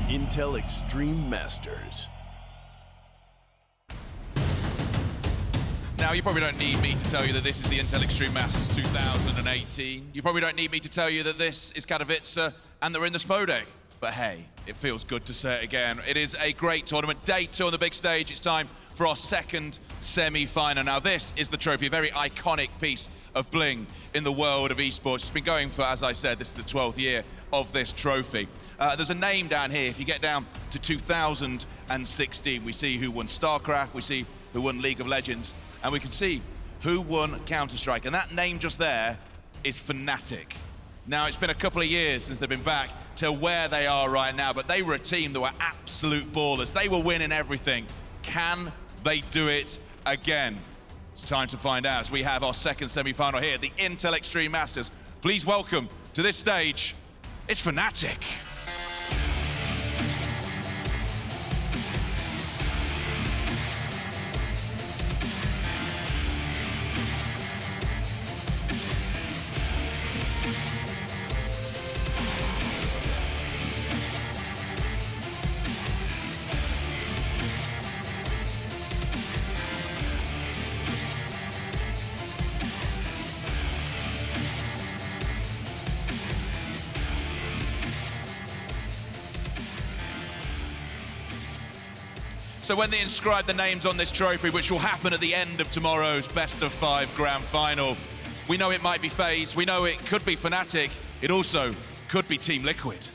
Intel Extreme Masters. Now, you probably don't need me to tell you that this is the Intel Extreme Masters 2018. You probably don't need me to tell you that this is Katowice and they're in the Spodek. But hey, it feels good to say it again. It is a great tournament. Day 2 on the big stage. It's time for our second semi-final. Now, this is the trophy, a very iconic piece of bling in the world of esports. It's been going for, as I said, this is the 12th year of this trophy. There's a name down here. If you get down to 2016, we see who won StarCraft, we see who won League of Legends, and we can see who won Counter-Strike. And that name just there is Fnatic. Now, it's been a couple of years since they've been back to where they are right now, but they were a team that were absolute ballers. They were winning everything. Can they do it again? It's time to find out as we have our second semi-final here at the Intel Extreme Masters. Please welcome to this stage, it's Fnatic. So when they inscribe the names on this trophy, which will happen at the end of tomorrow's best-of-5 grand final, we know it might be FaZe, we know it could be Fnatic, it also could be Team Liquid.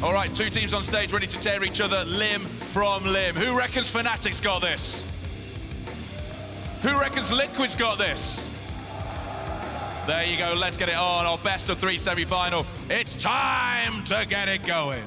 All right, two teams on stage ready to tear each other limb from limb. Who reckons Fnatic's got this? Who reckons Liquid's got this? There you go, let's get it on. Our best of 3 semi-final. It's time to get it going.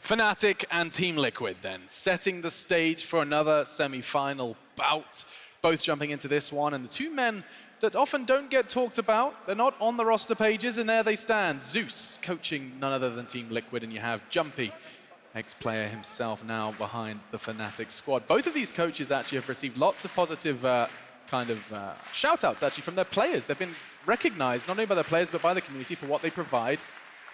Fnatic and Team Liquid then, setting the stage for another semi-final bout. Both jumping into this one, and the two men that often don't get talked about, they're not on the roster pages, and there they stand. Zeus coaching none other than Team Liquid, and you have Jumpy, ex-player himself, now behind the Fnatic squad. Both of these coaches actually have received lots of positive shout-outs actually from their players. They've been recognized not only by their players, but by the community for what they provide.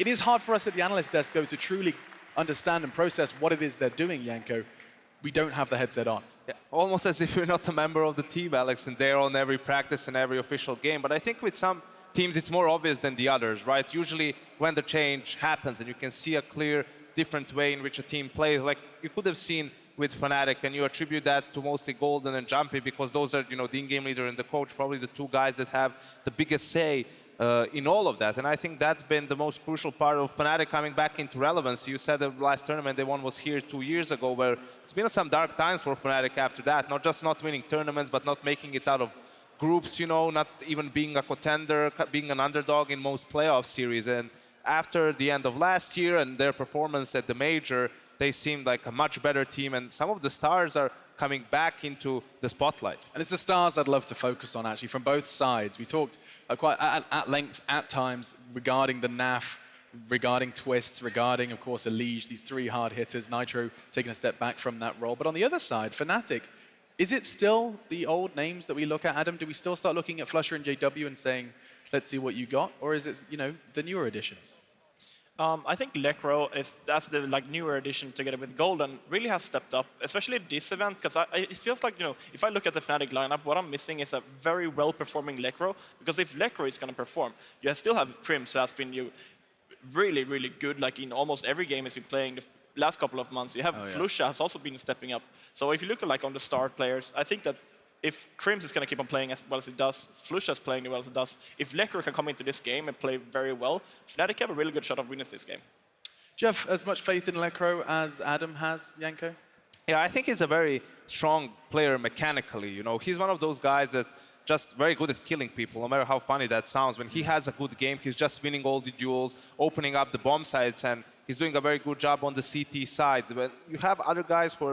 It is hard for us at the analyst desk, though, to truly understand and process what it is they're doing, Yanko. We don't have the headset on. Yeah, almost as if you're not a member of the team, Alex, and they're on every practice and every official game. But I think with some teams, it's more obvious than the others, right? Usually when the change happens and you can see a clear, different way in which a team plays, like you could have seen with Fnatic, and you attribute that to mostly Golden and Jumpy because those are, the in-game leader and the coach, probably the two guys that have the biggest say in all of that. And I think that's been the most crucial part of Fnatic coming back into relevance. You said the last tournament they won was here 2 years ago, where it's been some dark times for Fnatic after that. Not just not winning tournaments, but not making it out of groups, not even being a contender, being an underdog in most playoff series. And after the end of last year and their performance at the major, they seemed like a much better team, and some of the stars are coming back into the spotlight. And it's the stars I'd love to focus on, actually, from both sides. We talked quite at length at times regarding the NAF, regarding Twists, regarding, of course, Elige, these three hard hitters, Nitro taking a step back from that role. But on the other side, Fnatic, is it still the old names that we look at, Adam? Do we still start looking at Flusher and JW and saying, let's see what you got? Or is it, the newer additions? I think Lekro that's the newer addition together with Golden really has stepped up, especially at this event, because it feels like if I look at the Fnatic lineup, what I'm missing is a very well-performing Lekro, because if Lekro is going to perform, you still have Crims, who has been really, really good, in almost every game he's been playing the last couple of months. You have Flusha has also been stepping up. So if you look at on the star players, I think that if Crims is going to keep on playing as well as it does, Flusha's playing as well as it does, if Lekro can come into this game and play very well, Fnatic have a really good shot of winning this game. Do you have as much faith in Lekro as Adam has, Yanko? Yeah, I think he's a very strong player mechanically. You know, he's one of those guys that's just very good at killing people, no matter how funny that sounds. When he has a good game, he's just winning all the duels, opening up the bomb sites, and he's doing a very good job on the CT side. But you have other guys who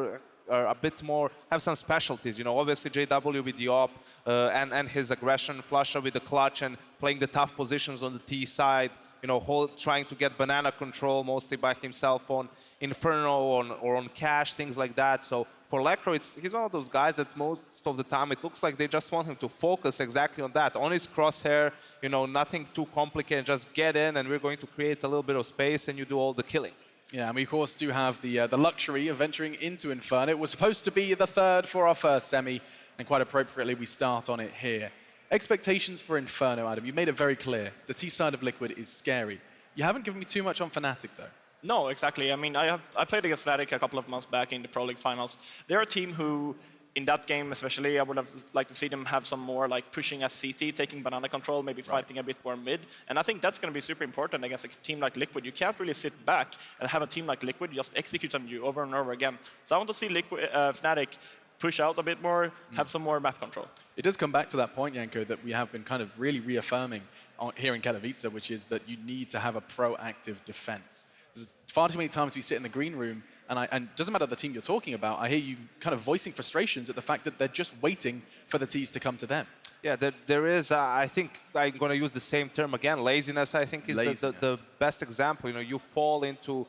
are a bit more, have some specialties. You know, obviously JW with the op and his aggression, Flusha with the clutch and playing the tough positions on the T side. You know, trying to get banana control mostly by himself on Inferno or on Cash, things like that. So for Lekro, he's one of those guys that most of the time it looks like they just want him to focus exactly on that, on his crosshair, you know, nothing too complicated, just get in and we're going to create a little bit of space and you do all the killing. Yeah, and we of course do have the luxury of venturing into Inferno. It was supposed to be the third for our first semi, and quite appropriately we start on it here. Expectations for Inferno, Adam. You made it very clear. The T side of Liquid is scary. You haven't given me too much on Fnatic, though. No, exactly. I mean, I played against Fnatic a couple of months back in the Pro League finals. They're a team who, in that game especially, I would have liked to see them have some more like pushing as CT, taking banana control, maybe fighting a bit more mid. And I think that's going to be super important against a team like Liquid. You can't really sit back and have a team like Liquid just execute on you over and over again. So I want to see Fnatic push out a bit more, have some more map control. It does come back to that point, Yanko, that we have been kind of really reaffirming here in Katowice, which is that you need to have a proactive defense. There's far too many times we sit in the green room, and it doesn't matter the team you're talking about, I hear you kind of voicing frustrations at the fact that they're just waiting for the Ts to come to them. Yeah, there is, I think I'm going to use the same term again, laziness, I think, is the best example. You know, you fall into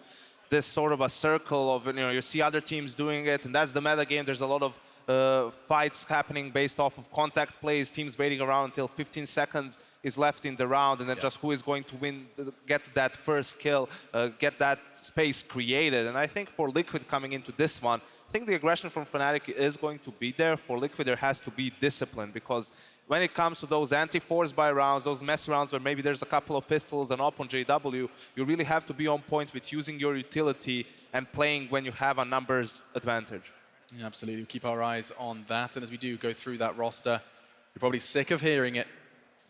this sort of a circle of, you know, you see other teams doing it, and that's the meta game. There's a lot of fights happening based off of contact plays, teams waiting around until 15 seconds is left in the round, and then just who is going to win, get that first kill, get that space created. And I think for Liquid coming into this one, I think the aggression from Fnatic is going to be there. For Liquid, there has to be discipline, because when it comes to those anti-force buy rounds, those messy rounds where maybe there's a couple of pistols and up on JW, you really have to be on point with using your utility and playing when you have a numbers advantage. Yeah, absolutely. We'll keep our eyes on that. And as we do go through that roster, you're probably sick of hearing it,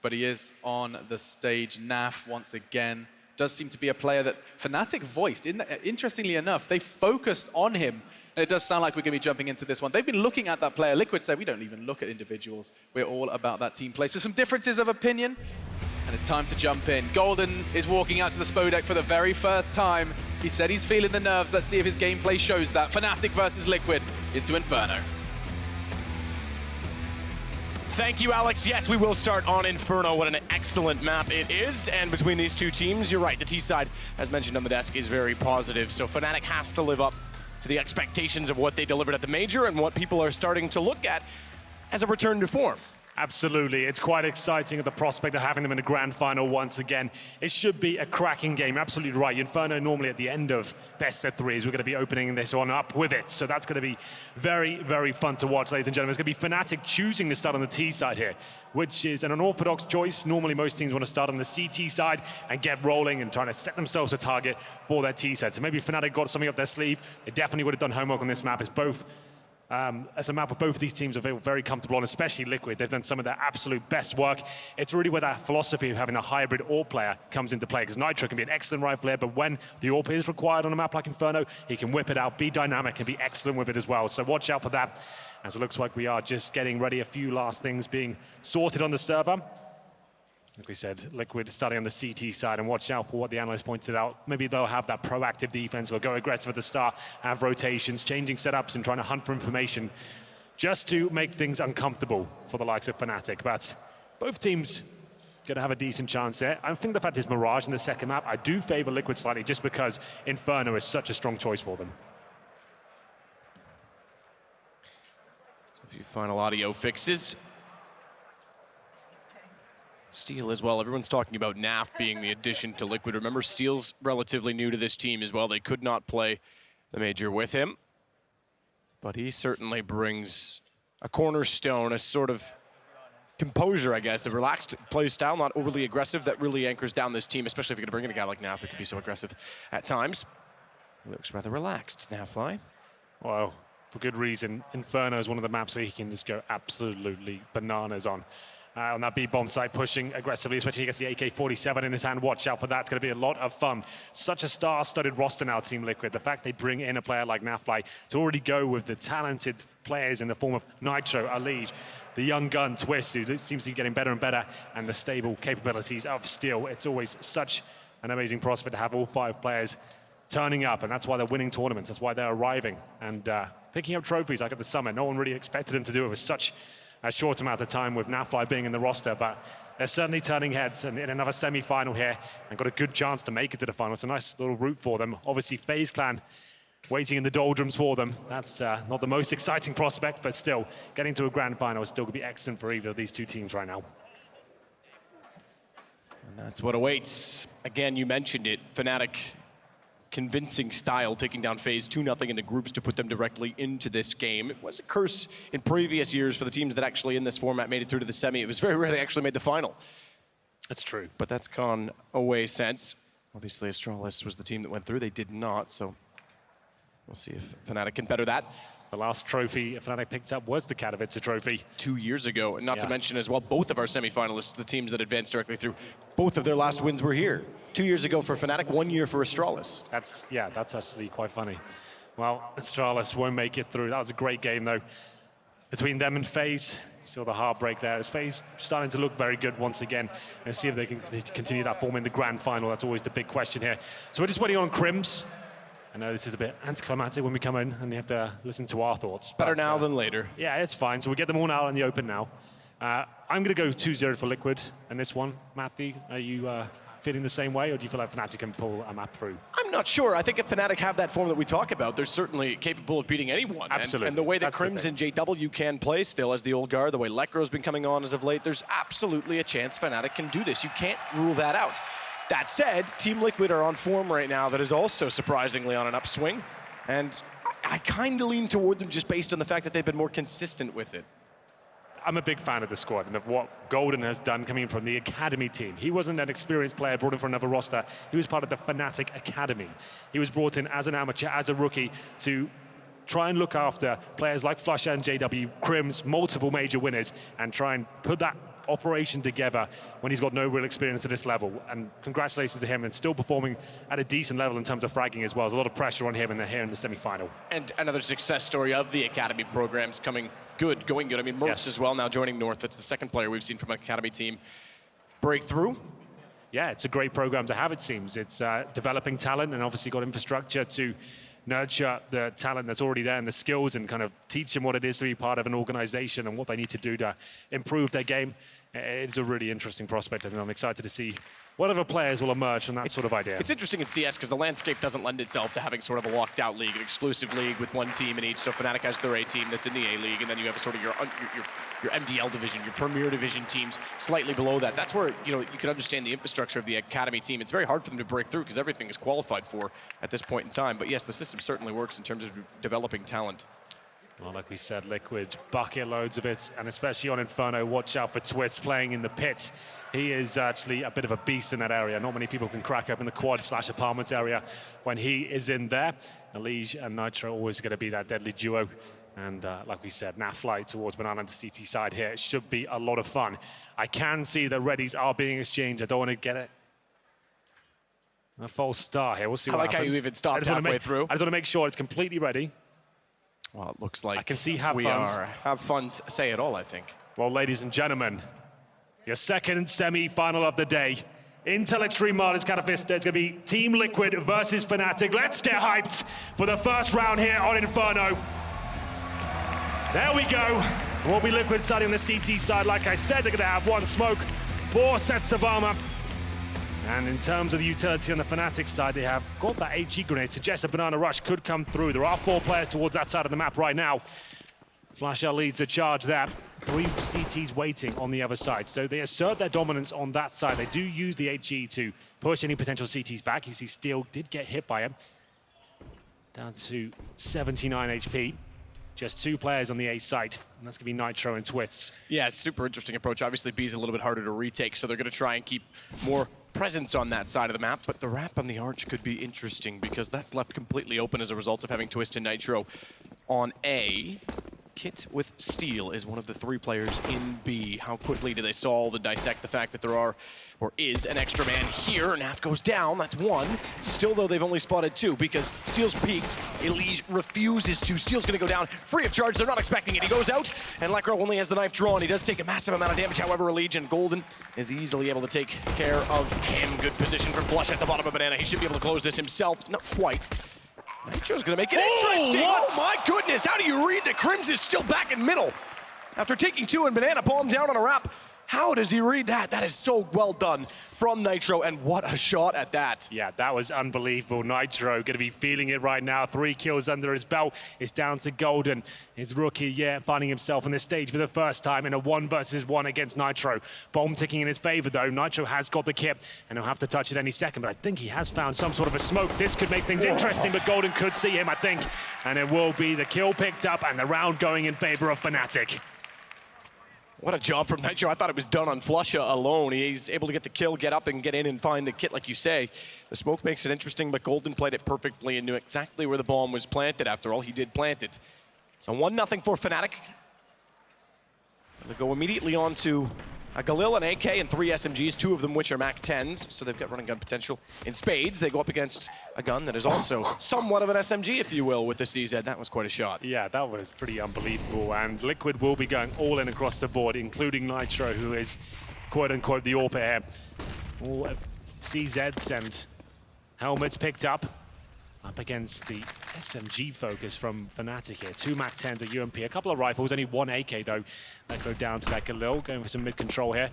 but he is on the stage. Naf, once again, does seem to be a player that Fnatic voiced. Interestingly enough, they focused on him. And it does sound like we're going to be jumping into this one. They've been looking at that player. Liquid said, we don't even look at individuals. We're all about that team play. So some differences of opinion, and it's time to jump in. Golden is walking out to the Spodek for the very first time. He said he's feeling the nerves. Let's see if his gameplay shows that. Fnatic versus Liquid into Inferno. Thank you, Alex. Yes, we will start on Inferno. What an excellent map it is. And between these two teams, you're right, the T side, as mentioned on the desk, is very positive. So Fnatic has to live up to the expectations of what they delivered at the Major and what people are starting to look at as a return to form. Absolutely. It's quite exciting at the prospect of having them in a grand final once again. It should be a cracking game. Absolutely right. Inferno normally at the end of best of threes, we're going to be opening this one up with it. So that's going to be very, very fun to watch, ladies and gentlemen. It's going to be Fnatic choosing to start on the T side here, which is an unorthodox choice. Normally most teams want to start on the CT side and get rolling and trying to set themselves a target for their T side. So maybe Fnatic got something up their sleeve. They definitely would have done homework on this map. It's both as a map where both of these teams are very comfortable on, especially Liquid. They've done some of their absolute best work. It's really where that philosophy of having a hybrid AWP player comes into play, because Nitro can be an excellent rifle player, but when the AWP is required on a map like Inferno, he can whip it out, be dynamic, and be excellent with it as well. So watch out for that, as it looks like we are just getting ready. A few last things being sorted on the server. Like we said, Liquid starting on the CT side, and watch out for what the analyst pointed out. Maybe they'll have that proactive defense. They'll go aggressive at the start, have rotations, changing setups, and trying to hunt for information just to make things uncomfortable for the likes of Fnatic. But both teams going to have a decent chance there. I think the fact is Mirage in the second map, I do favor Liquid slightly just because Inferno is such a strong choice for them. A few final audio fixes. Steel as well. Everyone's talking about Naf being the addition to Liquid. Remember, Steel's relatively new to this team as well. They could not play the Major with him. But he certainly brings a cornerstone, a sort of composure, I guess, a relaxed play style, not overly aggressive, that really anchors down this team, especially if you're going to bring in a guy like Naf that can be so aggressive at times. He looks rather relaxed, Nafly. Wow. for good reason. Inferno is one of the maps where he can just go absolutely bananas on that B-bomb site, pushing aggressively, especially against the AK-47 in his hand. Watch out for that. It's going to be a lot of fun. Such a star-studded roster now, Team Liquid. The fact they bring in a player like Nafly to already go with the talented players in the form of Nitro, Alige, the young gun Twist, who seems to be getting better and better, and the stable capabilities of Steel. It's always such an amazing prospect to have all 5 players turning up, and that's why they're winning tournaments. That's why they're arriving and picking up trophies like at the Summit. No one really expected them to do it with such a short amount of time with Nafly being in the roster, but they're certainly turning heads in another semi-final here and got a good chance to make it to the final. It's a nice little route for them. Obviously, FaZe Clan waiting in the doldrums for them. That's not the most exciting prospect, but still, getting to a grand final is still going to be excellent for either of these two teams right now. And that's what awaits. Again, you mentioned it, Fnatic convincing style, taking down FaZe 2-0 in the groups to put them directly into this game. It was a curse in previous years for the teams that actually in this format made it through to the semi. It was very rare they actually made the final. That's true. But that's gone away since. Obviously, Astralis was the team that went through. They did not, so we'll see if Fnatic can better that. The last trophy Fnatic picked up was the Katowice trophy. 2 years ago, and not to mention as well, both of our semifinalists, the teams that advanced directly through, both of their last wins were here. 2 years ago for Fnatic, 1 year for Astralis. That's actually quite funny. Well, Astralis won't make it through. That was a great game, though. Between them and FaZe, you saw the heartbreak there. As FaZe starting to look very good once again, and see if they can continue that form in the grand final. That's always the big question here. So we're just waiting on Crims. I know this is a bit anticlimactic when we come in and you have to listen to our thoughts. Better now than later. Yeah, it's fine. So we get them all out in the open now. I'm going to go 2-0 for Liquid in this one. Matthew, are you feeling the same way, or do you feel like Fnatic can pull a map through? I'm not sure. I think if Fnatic have that form that we talk about, they're certainly capable of beating anyone. Absolutely. And the way that Crims and JW can play still as the old guard, the way Lekro's been coming on as of late, there's absolutely a chance Fnatic can do this. You can't rule that out. That said, Team Liquid are on form right now that is also surprisingly on an upswing. And I kind of lean toward them just based on the fact that they've been more consistent with it. I'm a big fan of the squad and of what Golden has done coming from the Academy team. He wasn't an experienced player brought in for another roster. He was part of the Fnatic Academy. He was brought in as an amateur, as a rookie, to try and look after players like flusha and JW, Crims, multiple major winners, and try and put that operation together when he's got no real experience at this level. And congratulations to him, and still performing at a decent level in terms of fragging as well. There's a lot of pressure on him here in the semi-final. And another success story of the Academy programs going good. I mean, Mercs as well now joining North. That's the second player we've seen from an Academy team break through. Yeah, it's a great program to have, it seems. It's developing talent and obviously got infrastructure to nurture the talent that's already there and the skills, and kind of teach them what it is to be part of an organization and what they need to do to improve their game. It's a really interesting prospect, and I'm excited to see whatever players will emerge from that sort of idea. It's interesting in CS because the landscape doesn't lend itself to having sort of a locked out league, an exclusive league with one team in each. So Fnatic has their A team that's in the A league, and then you have sort of your MDL division, your Premier Division teams slightly below that. That's where you can understand the infrastructure of the Academy team. It's very hard for them to break through because everything is qualified for at this point in time. But yes, the system certainly works in terms of developing talent. Well, like we said, Liquid, bucket loads of it, and especially on Inferno, watch out for Twist playing in the pit. He is actually a bit of a beast in that area. Not many people can crack open the quad/apartments area when he is in there. Alige and Nitro always going to be that deadly duo. And like we said, Nafly towards Banana and the CT side here. It should be a lot of fun. I can see that readies are being exchanged. I don't want to get it a false start here. We'll see what happens. I like how you even stopped halfway through. I just want to make sure it's completely ready. Well, it looks like I can see have fun say it all, I think. Well, ladies and gentlemen, your second semi-final of the day. Intel Extreme Masters Katowice. It's going to be Team Liquid versus Fnatic. Let's get hyped for the first round here on Inferno. There we go. We'll be Liquid starting on the CT side. Like I said, they're going to have one smoke, 4 sets of armor. And in terms of the utility on the Fnatic side, they have got that HE grenade. Suggests a Banana Rush could come through. There are 4 players towards that side of the map right now. flusha leads the charge there. 3 CTs waiting on the other side. So they assert their dominance on that side. They do use the HE to push any potential CTs back. You see Steel did get hit by him. Down to 79 HP. Just 2 players on the A site, and that's going to be Nitro and Twists. Yeah, it's a super interesting approach. Obviously, B's a little bit harder to retake, so they're going to try and keep more presence on that side of the map, but the wrap on the arch could be interesting because that's left completely open as a result of having Twist and Nitro on A. Kit with Steel is one of the 3 players in B. How quickly do they solve and dissect the fact that there are, or is, an extra man here? Naf goes down, that's 1. Still, though, they've only spotted 2 because Steel's peaked. Elige refuses to. Steel's gonna go down, free of charge. They're not expecting it. He goes out, and Lekro only has the knife drawn. He does take a massive amount of damage. However, Elige and Golden is easily able to take care of him. Good position for Flush at the bottom of Banana. He should be able to close this himself. Not quite. Nitro's gonna make it interesting. Oh my goodness, how do you read that Crims is still back in middle? After taking 2 and Banana palm down on a wrap, how does he read that? That is so well done from Nitro, and what a shot at that. Yeah, that was unbelievable. Nitro going to be feeling it right now. 3 kills under his belt. It's down to Golden, his rookie, finding himself on this stage for the first time in a 1 versus 1 against Nitro. Bomb ticking in his favor, though. Nitro has got the kit, and he'll have to touch it any second, but I think he has found some sort of a smoke. This could make things interesting, but Golden could see him, I think, and it will be the kill picked up and the round going in favor of Fnatic. What a job from Nitro. I thought it was done on Flusha alone. He's able to get the kill, get up and get in and find the kit, like you say. The smoke makes it interesting, but Golden played it perfectly and knew exactly where the bomb was planted. After all, he did plant it. So 1-0 for Fnatic. They go immediately on to a Galil, an AK, and 3 SMGs, 2 of them which are MAC-10s, so they've got running gun potential in spades. They go up against a gun that is also somewhat of an SMG, if you will, with the CZ. That was quite a shot. Yeah, that was pretty unbelievable, and Liquid will be going all in across the board, including Nitro, who is quote-unquote the AWP here. All CZs and helmets picked up against the SMG focus from Fnatic here. 2 MAC-10s at UMP, a couple of rifles, only 1 AK though. That go down to that Galil, going for some mid-control here.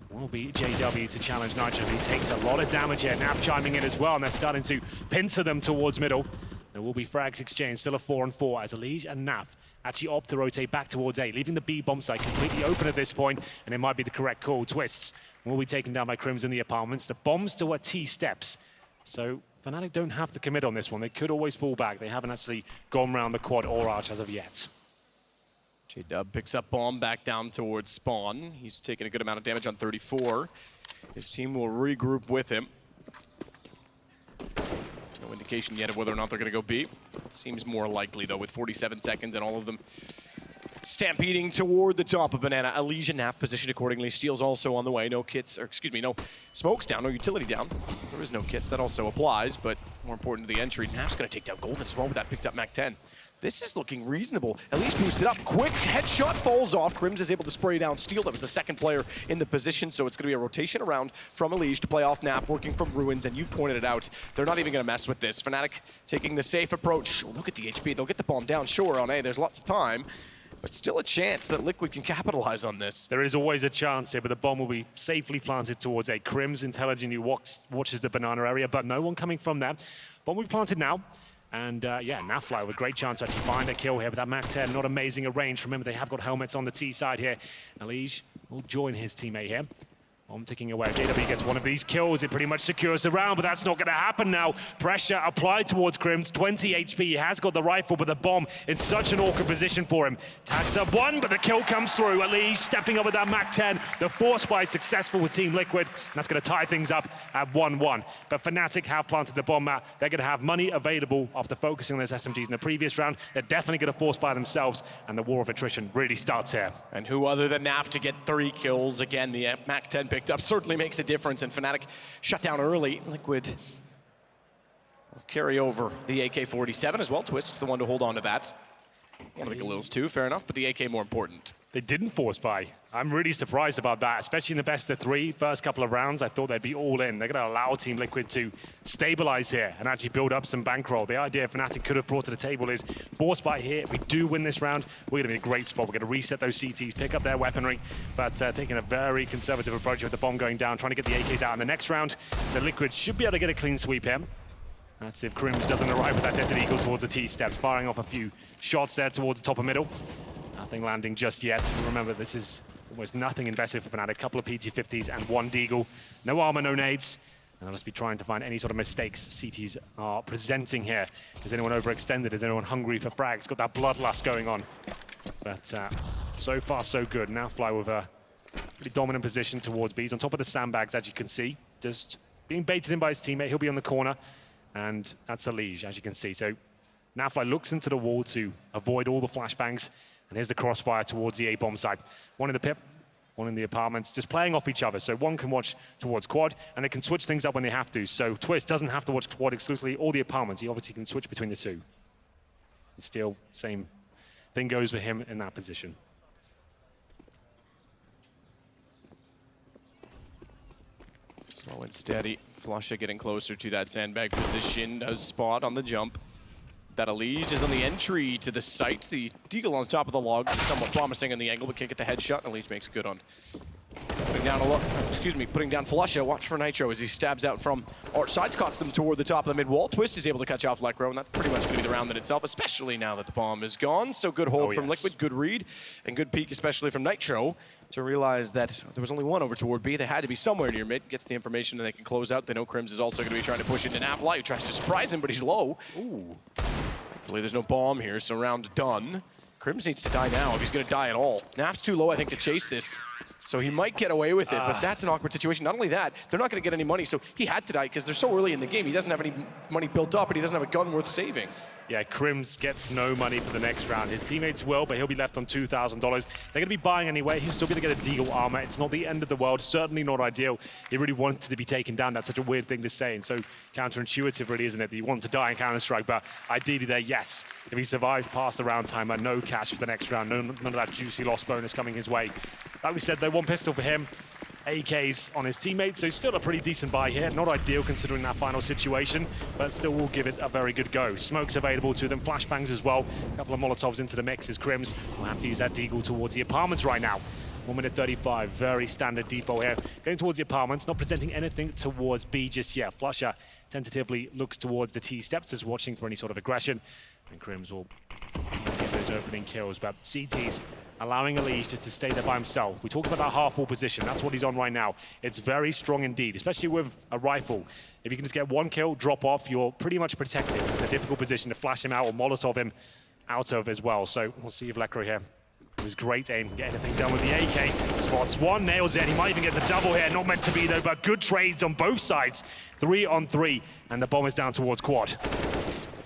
Will be JW to challenge Nitro. He takes a lot of damage here. Naf chiming in as well, and they're starting to pincer them towards middle. There will be frags exchanged, still a 4-on-4 as Elige and Naf actually opt to rotate back towards A, leaving the B bomb site completely open at this point, and it might be the correct call. Twists will be taken down by Crims in the apartments. The bombs to what T steps. So Fnatic don't have to commit on this one. They could always fall back. They haven't actually gone around the quad or arch as of yet. J-Dub picks up bomb back down towards spawn. He's taking a good amount of damage on 34. His team will regroup with him. No indication yet of whether or not they're going to go B. It seems more likely, though, with 47 seconds and all of them stampeding toward the top of Banana. Elige and Naf positioned accordingly. Steel's also on the way. No kits, or excuse me, no smokes down, no utility down. There is no kits. That also applies, but more important to the entry, Naf's going to take down Golden as well with that picked up MAC-10. This is looking reasonable. Elige boosted up. Quick headshot falls off. Crims is able to spray down Steel. That was the second player in the position, so it's going to be a rotation around from Elige to play off Naf, working from Ruins, and you pointed it out. They're not even going to mess with this. Fnatic taking the safe approach. Oh, look at the HP. They'll get the bomb down, sure, on A. There's lots of time, but still a chance that Liquid can capitalize on this. There is always a chance here, but the bomb will be safely planted towards A. Crims intelligently watches the banana area, but no one coming from there. Bomb will be planted now. And yeah, Nafly with a great chance to actually find a kill here, but that MAC-10 not amazing a range. Remember, they have got helmets on the T side here. Elige will join his teammate here. Bomb ticking away. JW gets one of these kills. It pretty much secures the round, but that's not going to happen now. Pressure applied towards Crims. 20 HP. He has got the rifle, but the bomb in such an awkward position for him. Tags up 1, but the kill comes through. Elige stepping up with that MAC-10. The force buy successful with Team Liquid. And that's going to tie things up at 1-1. But Fnatic have planted the bomb map. They're going to have money available after focusing on those SMGs in the previous round. They're definitely going to force buy themselves, and the war of attrition really starts here. And who other than Naf to get 3 kills? Again, the MAC-10 picked up certainly makes a difference, and Fnatic shut down early. Liquid will carry over the AK-47 as well. Twist, the one to hold on to that. One of the Galils too, fair enough, but the AK more important. They didn't force buy. I'm really surprised about that, especially in the best of 3. First couple of rounds, I thought they'd be all in. They're going to allow Team Liquid to stabilize here and actually build up some bankroll. The idea Fnatic could have brought to the table is force buy here. If we do win this round, we're going to be in a great spot. We're going to reset those CTs, pick up their weaponry, but taking a very conservative approach with the bomb going down, trying to get the AKs out in the next round. So Liquid should be able to get a clean sweep here. That's if Crims doesn't arrive with that Desert Eagle towards the T-steps, firing off a few shots there towards the top of middle. Nothing landing just yet. Remember, this is almost nothing invested for Fnatic. A couple of PT-50s and 1 Deagle. No armor, no nades. And I'll just be trying to find any sort of mistakes CTs are presenting here. Is anyone overextended? Is anyone hungry for frags? Got that bloodlust going on. But so far, so good. Now Fly with a pretty dominant position towards B. He's on top of the sandbags, as you can see. Just being baited in by his teammate. He'll be on the corner. And that's Elige, as you can see. So Nafly looks into the wall to avoid all the flashbangs, and here's the crossfire towards the A-bomb side. One in the pit, one in the apartments, just playing off each other. So one can watch towards quad, and they can switch things up when they have to. So Twist doesn't have to watch quad exclusively or the apartments. He obviously can switch between the two. And still, same thing goes for him in that position. Slow and steady. Flusha getting closer to that sandbag position. Does spot on the jump. That Elige is on the entry to the site. The Deagle on top of the log, somewhat promising in the angle, but can't get the headshot. Elige makes good on putting down putting down Flusha. Watch for Nitro as he stabs out from or side scots them toward the top of the mid wall. Twist is able to catch off Lekro, and that's pretty much going to be the round in itself, especially now that the bomb is gone. So good hold from Liquid, good read, and good peek, especially from Nitro, to realize that there was only one over toward B. They had to be somewhere near mid. Gets the information and they can close out. They know Crims is also going to be trying to push into Nafly, who tries to surprise him, but he's low. Ooh. Thankfully, there's no bomb here, so round done. Crims needs to die now if he's going to die at all. Naf's too low, I think, to chase this, so he might get away with it, but that's an awkward situation. Not only that, they're not going to get any money, so he had to die because they're so early in the game. He doesn't have any money built up, and he doesn't have a gun worth saving. Yeah, Crims gets no money for the next round. His teammates will, but he'll be left on $2,000. They're going to be buying anyway. He's still going to get a Deagle armor. It's not the end of the world. Certainly not ideal. He really wanted to be taken down. That's such a weird thing to say, and so counterintuitive, really, isn't it? That you want to die in Counter-Strike, but ideally there, yes. If he survives past the round timer, no cash for the next round. None of that juicy loss bonus coming his way. Like we said, though, one pistol for him. AKs on his teammates, so still a pretty decent buy here. Not ideal considering that final situation, but still will give it a very good go. Smokes available to them, flashbangs as well. A couple of Molotovs into the mix as Crims will have to use that Deagle towards the apartments right now. 1 minute 35, very standard default here. Going towards the apartments, not presenting anything towards B just yet. Flusha tentatively looks towards the T steps, as watching for any sort of aggression. And Crims will get those opening kills, but CT's allowing Elige to stay there by himself. We talked about that half-wall position. That's what he's on right now. It's very strong indeed, especially with a rifle. If you can just get one kill, drop off, you're pretty much protected. It's a difficult position to flash him out or Molotov him out of as well. So we'll see if Lekro here, with his great aim, can get anything done with the AK. Spots one, nails it. He might even get the double here. Not meant to be though, but good trades on both sides. 3 on 3, and the bomb is down towards quad.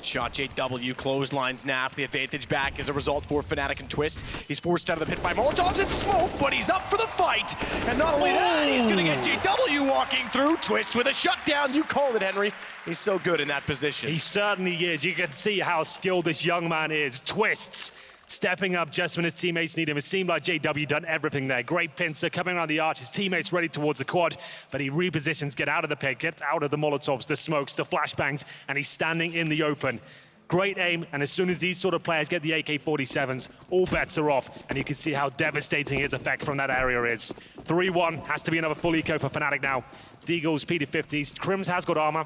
Shot JW clotheslines Naf, the advantage back as a result for Fnatic and Twist. He's forced out of the pit by Molotovs and smoke, but he's up for the fight. And not only that, he's gonna get JW walking through. Twist with a shutdown, you called it, Henry. He's so good in that position. He certainly is. You can see how skilled this young man is. Twists stepping up just when his teammates need him. It seemed like JW done everything there. Great pincer coming around the arch. His teammates ready towards the quad, but he repositions, get out of the pit, get out of the Molotovs, the smokes, the flashbangs, and he's standing in the open. Great aim, and as soon as these sort of players get the AK-47s, all bets are off, and you can see how devastating his effect from that area is. 3-1, has to be another full eco for Fnatic now. Deagles, PD50s, Crims has got armor,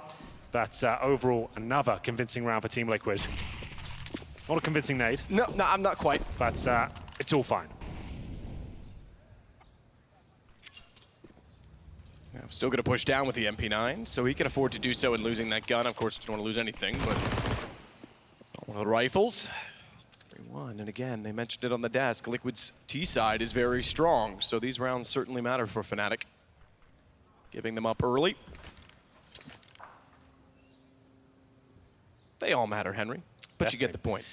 but overall, another convincing round for Team Liquid. Not a convincing nade. No, I'm not quite. But it's all fine. Yeah, still going to push down with the MP9, so he can afford to do so in losing that gun. Of course, you don't want to lose anything, but it's not one of the rifles. 3-1, and again, they mentioned it on the desk. Liquid's T side is very strong, so these rounds certainly matter for Fnatic. Giving them up early. They all matter, Henry. But Definitely. You get the point.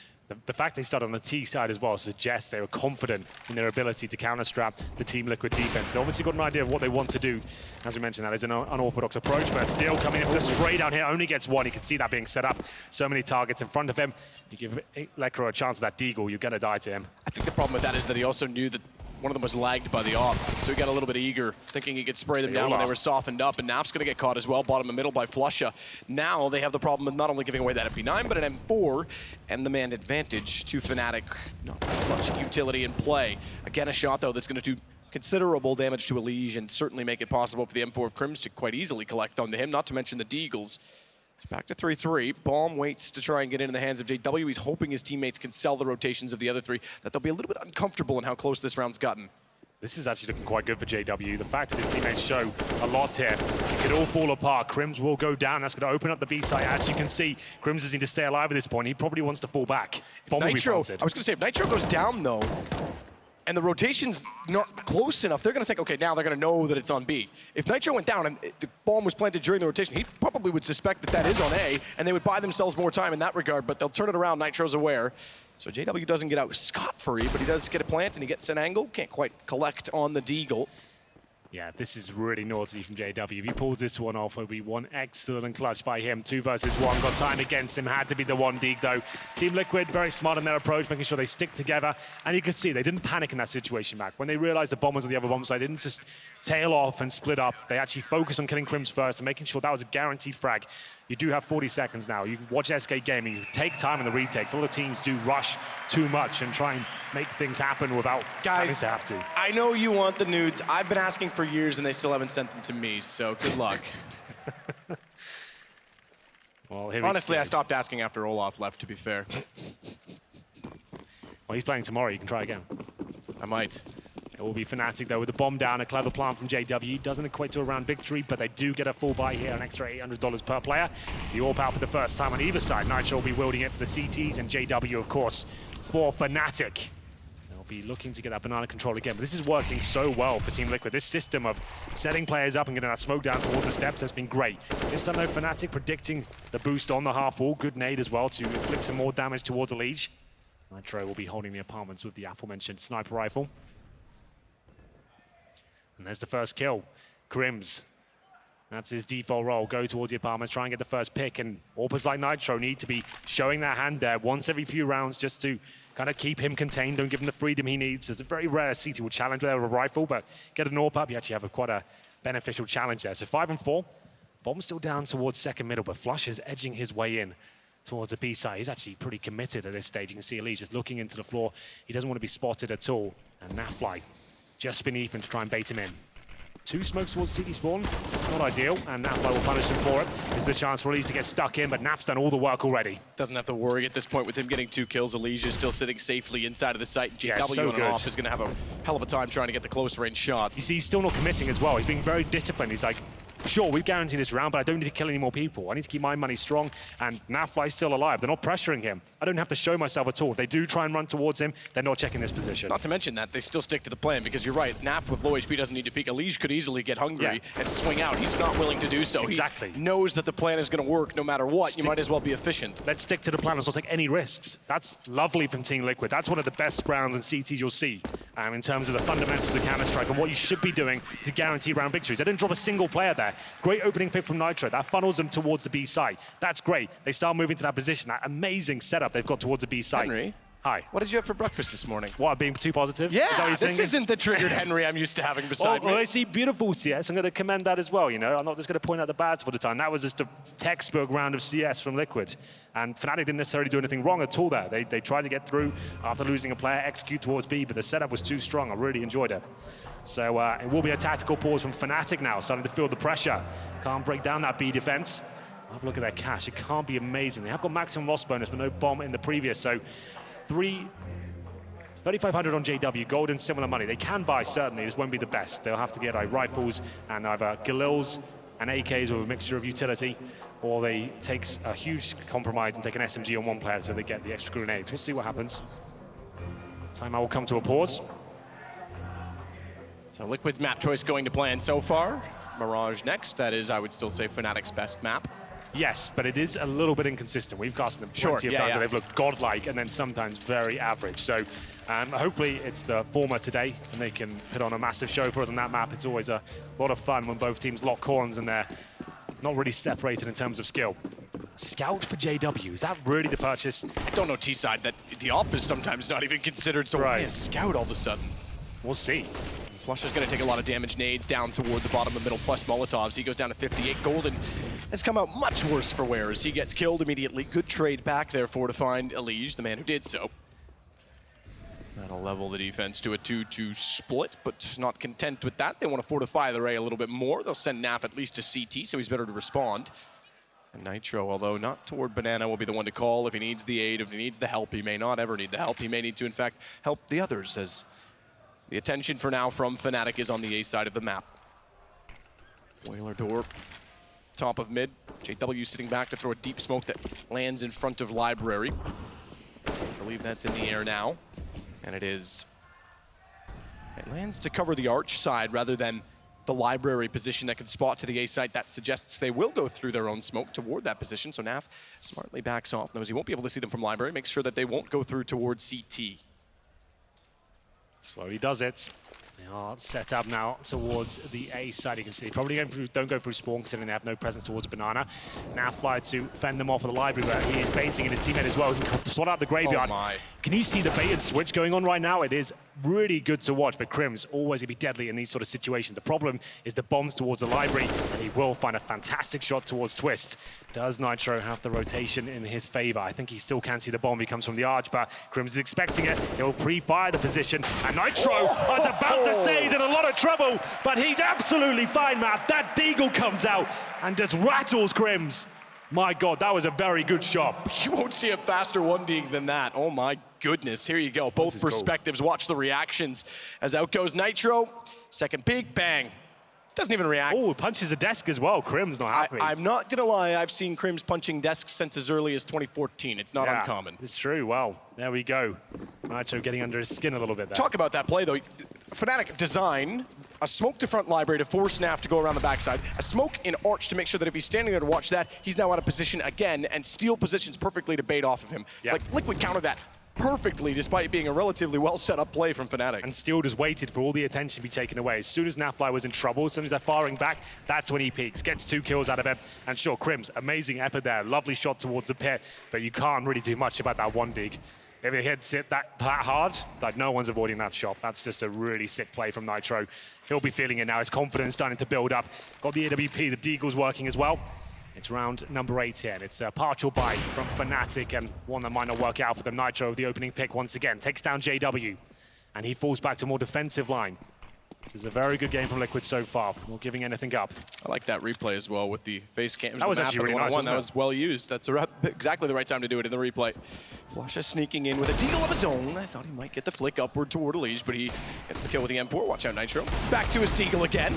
The fact they started on the T side as well suggests they were confident in their ability to counter-strap the Team Liquid defense. They obviously got an idea of what they want to do. As we mentioned, that is an unorthodox approach, but still coming in with the spray down here, only gets one. You can see that being set up. So many targets in front of him. You give Lekro a chance at that Deagle, you're going to die to him. I think the problem with that is that he also knew that one of them was lagged by the op, so he got a little bit eager, thinking he could spray them down when they were softened up, and Naf's gonna get caught as well, bottom and middle by Flusha. Now they have the problem of not only giving away that MP9, but an M4, and the man advantage to Fnatic. Not as much utility in play. Again, a shot though that's gonna do considerable damage to Elige and certainly make it possible for the M4 of Crims to quite easily collect onto him, not to mention the Deagles. It's back to 3-3. Bomb waits to try and get into the hands of JW. He's hoping his teammates can sell the rotations of the other three, that they'll be a little bit uncomfortable in how close this round's gotten. This is actually looking quite good for JW. The fact that his teammates show a lot here, it could all fall apart. Crims will go down. That's going to open up the B side. As you can see, Crims doesn't need to stay alive at this point. He probably wants to fall back. Bomb will be planted. I was going to say, if Nitro goes down, though, and the rotation's not close enough, they're going to think, okay, now they're going to know that it's on B. If Nitro went down and the bomb was planted during the rotation, he probably would suspect that that is on A, and they would buy themselves more time in that regard, but they'll turn it around. Nitro's aware. So JW doesn't get out scot-free, but he does get a plant, and he gets an angle. Can't quite collect on the deagle. Yeah, this is really naughty from JW. If he pulls this one off, it'll be one excellent clutch by him. 2 versus 1, got time against him, had to be the one dig though. Team Liquid, very smart in their approach, making sure they stick together. And you can see they didn't panic in that situation, Mac. When they realized the bomb was on the other bomb side, they didn't just tail off and split up. They actually focused on killing Crims first and making sure that was a guaranteed frag. You do have 40 seconds now. You can watch SK Gaming, you take time in the retakes. A lot of teams do rush too much and try and make things happen without having to have to. I know you want the nudes. I've been asking for years and they still haven't sent them to me, so good luck. Well, honestly, I stopped asking after Olaf left, to be fair. Well, he's playing tomorrow. You can try again. I might. It will be Fnatic, though, with the bomb down. A clever plant from JW. Doesn't equate to a round victory, but they do get a full buy here, an extra $800 per player. The AWP out for the first time on either side. Nitro will be wielding it for the CTs, and JW, of course, for Fnatic. They'll be looking to get that banana control again, but this is working so well for Team Liquid. This system of setting players up and getting that smoke down towards the steps has been great. This time, though, Fnatic predicting the boost on the half wall. Good nade as well to inflict some more damage towards the Liege. Nitro will be holding the apartments with the aforementioned sniper rifle. And there's the first kill. Crims. That's his default role. Go towards the apartments, try and get the first pick. And AWPers like Nitro need to be showing their hand there once every few rounds just to kind of keep him contained, don't give him the freedom he needs. It's a very rare CT will challenge there with a rifle, but get an AWP up, you actually have quite a beneficial challenge there. So 5 and 4. Bomb's still down towards second middle, but Flush is edging his way in towards the B side. He's actually pretty committed at this stage. You can see Elise just looking into the floor. He doesn't want to be spotted at all. And Nafly just beneath him to try and bait him in. 2 smokes towards CT spawn, not ideal, and Nafly will punish him for it. This is the chance for Elise to get stuck in, but Naf's done all the work already. Doesn't have to worry at this point with him getting 2 kills. Elise is still sitting safely inside of the site. JW Yeah, so on and off is going to have a hell of a time trying to get the close range shots. You see, he's still not committing as well. He's being very disciplined. He's like, sure, we've guaranteed this round, but I don't need to kill any more people. I need to keep my money strong, and Nafly's still alive. They're not pressuring him. I don't have to show myself at all. If they do try and run towards him, they're not checking this position. Not to mention that they still stick to the plan, because you're right, Naf with low HP doesn't need to peek. Elise could easily get hungry and swing out. He's not willing to do so. Exactly. He knows that the plan is going to work no matter what. You might as well be efficient. Let's stick to the plan. Let's not take any risks. That's lovely from Team Liquid. That's one of the best rounds in CTs you'll see in terms of the fundamentals of Counter-Strike and what you should be doing to guarantee round victories. They didn't drop a single player there. Great opening pick from Nitro. That funnels them towards the B side. That's great. They start moving to that position. That amazing setup they've got towards the B side. Henry? Hi. What did you have for breakfast this morning? What, being too positive? Yeah, is that what you're this saying? isn't the triggered Henry I'm used to having beside Well, me. I see beautiful CS. I'm going to commend that as well, you know. I'm not just going to point out the bads for the time. That was just a textbook round of CS from Liquid. And Fnatic didn't necessarily do anything wrong at all there. They tried to get through after losing a player, execute towards B, but the setup was too strong. I really enjoyed it. So it will be a tactical pause from Fnatic now, starting to feel the pressure. Can't break down that B defense. Have a look at their cash. It can't be amazing. They have got maximum loss bonus, but no bomb in the previous. So 3,500 on JW, gold and similar money. They can buy, certainly. This won't be the best. They'll have to get rifles and either Galils and AKs with a mixture of utility, or they take a huge compromise and take an SMG on one player so they get the extra grenades. We'll see what happens. Timeout will come to a pause. So Liquid's map choice going to plan so far. Mirage next. That is, I would still say, Fnatic's best map. Yes, but it is a little bit inconsistent. We've cast them plenty of times where they've looked godlike and then sometimes very average. So hopefully it's the former today and they can put on a massive show for us on that map. It's always a lot of fun when both teams lock horns and they're not really separated in terms of skill. Scout for JW, is that really the purchase? I don't know T-side that the op is sometimes not even considered, so why a scout all of a sudden? We'll see. Flush is going to take a lot of damage. Nades down toward the bottom of middle, plus Molotovs. He goes down to 58. Golden has come out much worse for wear as he gets killed immediately. Good trade back there for to find Elise, the man who did so. That'll level the defense to a 2-2 split, but not content with that. They want to fortify the Ray a little bit more. They'll send Naf at least to CT, so he's better to respond. And Nitro, although not toward Banana, will be the one to call if he needs the aid, if he needs the help. He may not ever need the help. He may need to, in fact, help the others as the attention for now from Fnatic is on the A side of the map. Whaler door, top of mid. JW sitting back to throw a deep smoke that lands in front of Library. I believe that's in the air now. And it is It lands to cover the arch side rather than the library position that can spot to the A site. That suggests they will go through their own smoke toward that position. So Naf smartly backs off, knows he won't be able to see them from library, makes sure that they won't go through towards CT. Slowly does it. They are set up now towards the A side. You can see they probably don't go through spawn considering they have no presence towards banana. Now fly to fend them off of the library, but he is baiting in his teammate as well. He can swat out the graveyard. Oh my. Can you see the bait and switch going on right now? It is really good to watch, but Crim's always going to be deadly in these sort of situations. The problem is the bombs towards the library, and he will find a fantastic shot towards Twist. Does Nitro have the rotation in his favor? I think he still can see the bomb. He comes from the arch, but Crim's is expecting it. He'll pre-fire the position, and Nitro is about to say he's in a lot of trouble, but he's absolutely fine, Matt. That Deagle comes out and just rattles Crim's. My God, that was a very good shot. You won't see a faster 1D than that. Oh my goodness, here you go. Both perspectives, cool. Watch the reactions as out goes Nitro. Second peek, bang. Doesn't even react. Oh, punches the desk as well. Crim's not happy. I'm not gonna lie, I've seen Crim's punching desks since as early as 2014. It's not uncommon. It's true, well, there we go. Nitro getting under his skin a little bit there. Talk about that play though. Fnatic design a smoke to front library to force Naf to go around the backside, a smoke in arch to make sure that if he's standing there to watch that, he's now out of position again, and Steel positions perfectly to bait off of him. Yeah. Like, Liquid countered that perfectly despite being a relatively well set up play from Fnatic. And Steel just waited for all the attention to be taken away. As soon as Nafly was in trouble, as soon as they're firing back, that's when he peaks, gets 2 kills out of it. And sure, Crim's amazing effort there, lovely shot towards the pit, but you can't really do much about that one dig. If it hits it that hard, like no one's avoiding that shot. That's just a really sick play from Nitro. He'll be feeling it now. His confidence starting to build up. Got the AWP, the Deagle's working as well. It's round number 18. It's a partial buy from Fnatic and one that might not work out for them. Nitro with the opening pick once again. Takes down JW and he falls back to a more defensive line. This is a very good game from Liquid so far. Not giving anything up. I like that replay as well with the face cams. That was actually really nice, That was well used. That's exactly the right time to do it in the replay. Flusha sneaking in with a deagle of his own. I thought he might get the flick upward toward Elige, but he gets the kill with the M4. Watch out, Nitro. Back to his deagle again.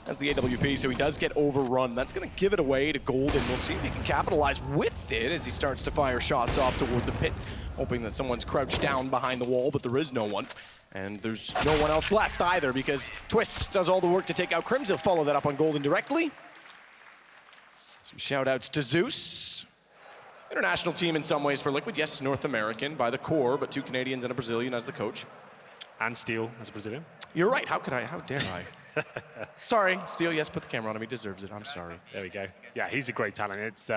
As the AWP, so he does get overrun. That's going to give it away to Golden. We'll see if he can capitalize with it as he starts to fire shots off toward the pit, hoping that someone's crouched down behind the wall, but there is no one. And there's no one else left either because Twist does all the work to take out Crims. He'll follow that up on Golden directly. Some shout outs to Zeus. International team in some ways for Liquid. Yes, North American by the core, but 2 Canadians and a Brazilian as the coach. And Steel as a Brazilian. You're right. How dare I? Sorry, Steel, yes, put the camera on him. He deserves it. I'm sorry. There we go. Yeah, he's a great talent. It's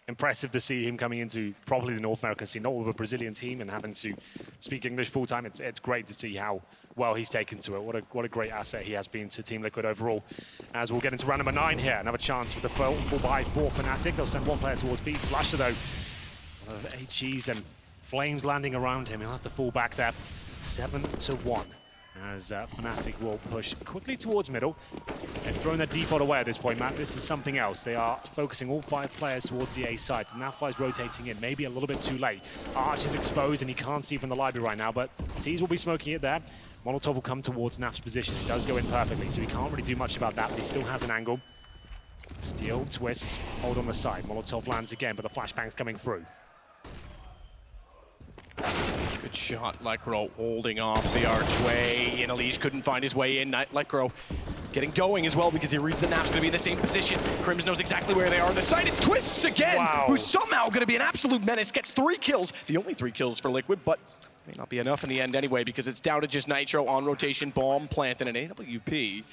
impressive to see him coming into probably the North American scene, not with a Brazilian team and having to speak English full time. It's great to see how well he's taken to it. What a great asset he has been to Team Liquid overall. As we'll get into round number 9 here, another chance for the full buy for Fnatic. They'll send one player towards B. Flusha though, a lot of HEs and flames landing around him. He'll have to fall back there, 7-1. As Fnatic will push quickly towards middle. They've thrown their default away at this point, Matt. This is something else. They are focusing all 5 players towards the A side. Nafly's rotating in, maybe a little bit too late. Arch is exposed and he can't see from the library right now, but Tees will be smoking it there. Molotov will come towards Naf's position. He does go in perfectly, so he can't really do much about that, but he still has an angle. Steel, Twists, hold on the side. Molotov lands again, but the flashbang's coming through. Good shot, Lekro holding off the archway. And Elige couldn't find his way in. Lekro getting going as well because he reads the Naf's going to be in the same position. Crims knows exactly where they are on the side. It's Twists again, who's somehow going to be an absolute menace. Gets 3 kills, the only 3 kills for Liquid, but may not be enough in the end anyway because it's down to just Nitro on rotation, bomb plant, and an AWP.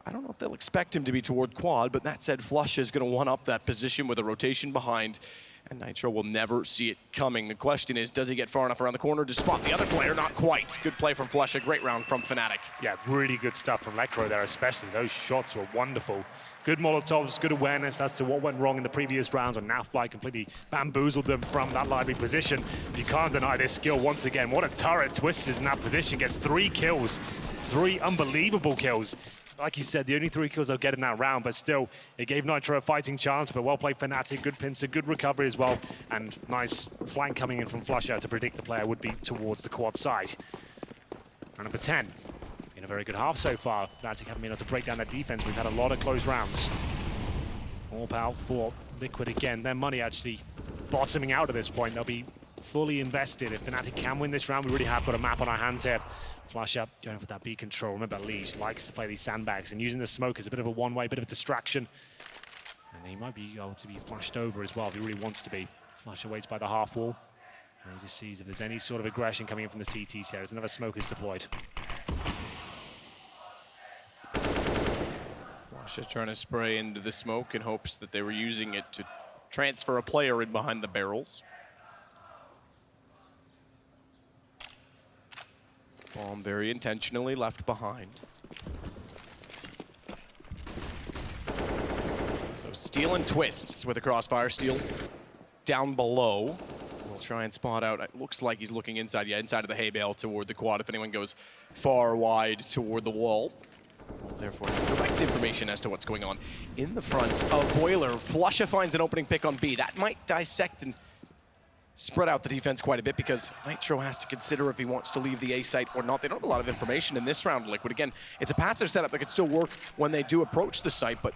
I don't know if they'll expect him to be toward quad, but that said, Flush is going to one-up that position with a rotation behind. And Nitro will never see it coming. The question is, does he get far enough around the corner to spot the other player? Not quite. Good play from Flush, a great round from Fnatic. Yeah, really good stuff from Lekro there, especially. Those shots were wonderful. Good Molotovs, good awareness as to what went wrong in the previous rounds, and Nafly completely bamboozled them from that library position. You can't deny this skill once again. What a turret Twist is in that position. Gets 3 kills. 3 unbelievable kills. Like you said, the only 3 kills they'll get in that round, but still, it gave Nitro a fighting chance, but well played Fnatic, good pincer, good recovery as well, and nice flank coming in from Flusha to predict the player would be towards the quad side. Round number 10. Been a very good half so far. Fnatic haven't been able to break down their defense. We've had a lot of close rounds. All out for Liquid again. Their money actually bottoming out at this point. They'll be fully invested. If Fnatic can win this round, we really have got a map on our hands here. Flusha going for that B control. Remember, Liege likes to play these sandbags and using the smoke as a bit of a one-way, bit of a distraction. And he might be able to be flashed over as well if he really wants to be. Flusha waits by the half wall. And he just sees if there's any sort of aggression coming in from the CTs here. There's another smoke is deployed. Flusha trying to spray into the smoke in hopes that they were using it to transfer a player in behind the barrels. Bomb very intentionally left behind. So Steel and twists with a crossfire. Steel down below. We'll try and spot out. It looks like he's looking inside. Yeah, inside of the hay bale toward the quad. If anyone goes far wide toward the wall. Therefore, direct information as to what's going on in the front of Boiler. Flusha finds an opening pick on B. That might dissect and spread out the defense quite a bit because Nitro has to consider if he wants to leave the A site or not. They don't have a lot of information in this round, Liquid. Again, it's a passive setup that could still work when they do approach the site, but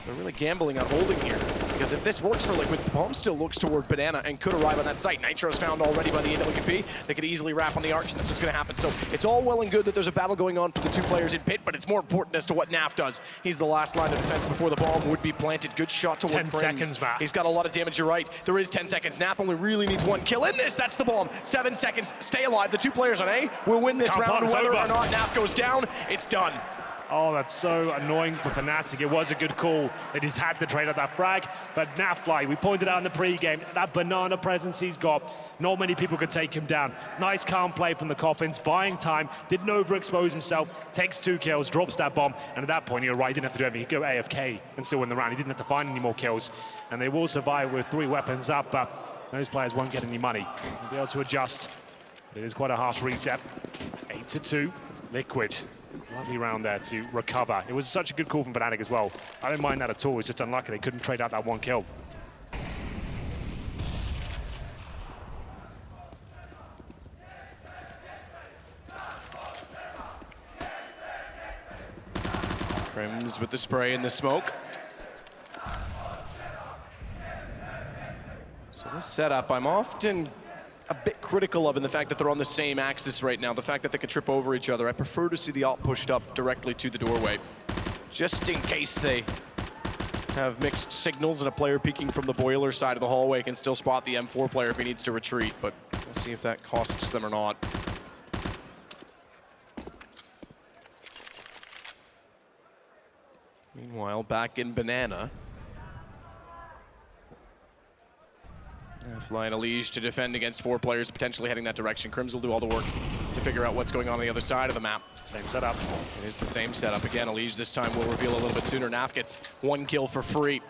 they're really gambling on holding here. Because if this works for Liquid, the bomb still looks toward Banana and could arrive on that site. Nitro's found already by the AWP. They could easily wrap on the arch, and that's what's going to happen. So it's all well and good that there's a battle going on for the two players in pit, but it's more important as to what Naf does. He's the last line of defense before the bomb would be planted. Good shot toward 10 seconds, Matt. He's got a lot of damage, you're right. There is 10 seconds. Naf only really needs one kill in this. That's the bomb. 7 seconds. Stay alive. The two players on A will win this round. Whether or not Naf goes down, it's done. Oh, that's so annoying for Fnatic. It was a good call. They just had to trade out that frag. But Nafly, we pointed out in the pre-game, that banana presence he's got, not many people could take him down. Nice calm play from the Coffins, buying time, didn't overexpose himself, takes 2 kills, drops that bomb, and at that point, you're right, he didn't have to do anything. He'd go AFK and still win the round. He didn't have to find any more kills. And they will survive with 3 weapons up, but those players won't get any money. They'll be able to adjust. It is quite a harsh reset. 8-2, Liquid. Lovely round there to recover. It was such a good call from Fnatic as well. I don't mind that at all. It's just unlucky they couldn't trade out that 1 kill. Crims with the spray and the smoke. So this setup, I'm often a bit critical of in the fact that they're on the same axis right now, the fact that they could trip over each other. I prefer to see the alt pushed up directly to the doorway, just in case they have mixed signals and a player peeking from the boiler side of the hallway can still spot the M4 player if he needs to retreat, but we'll see if that costs them or not. Meanwhile, back in Banana. Flying a Liege to defend against 4 players potentially heading that direction. Crims will do all the work to figure out what's going on the other side of the map. Same setup. It is the same setup. Again, a Liege this time will reveal a little bit sooner. Naf gets 1 kill for free.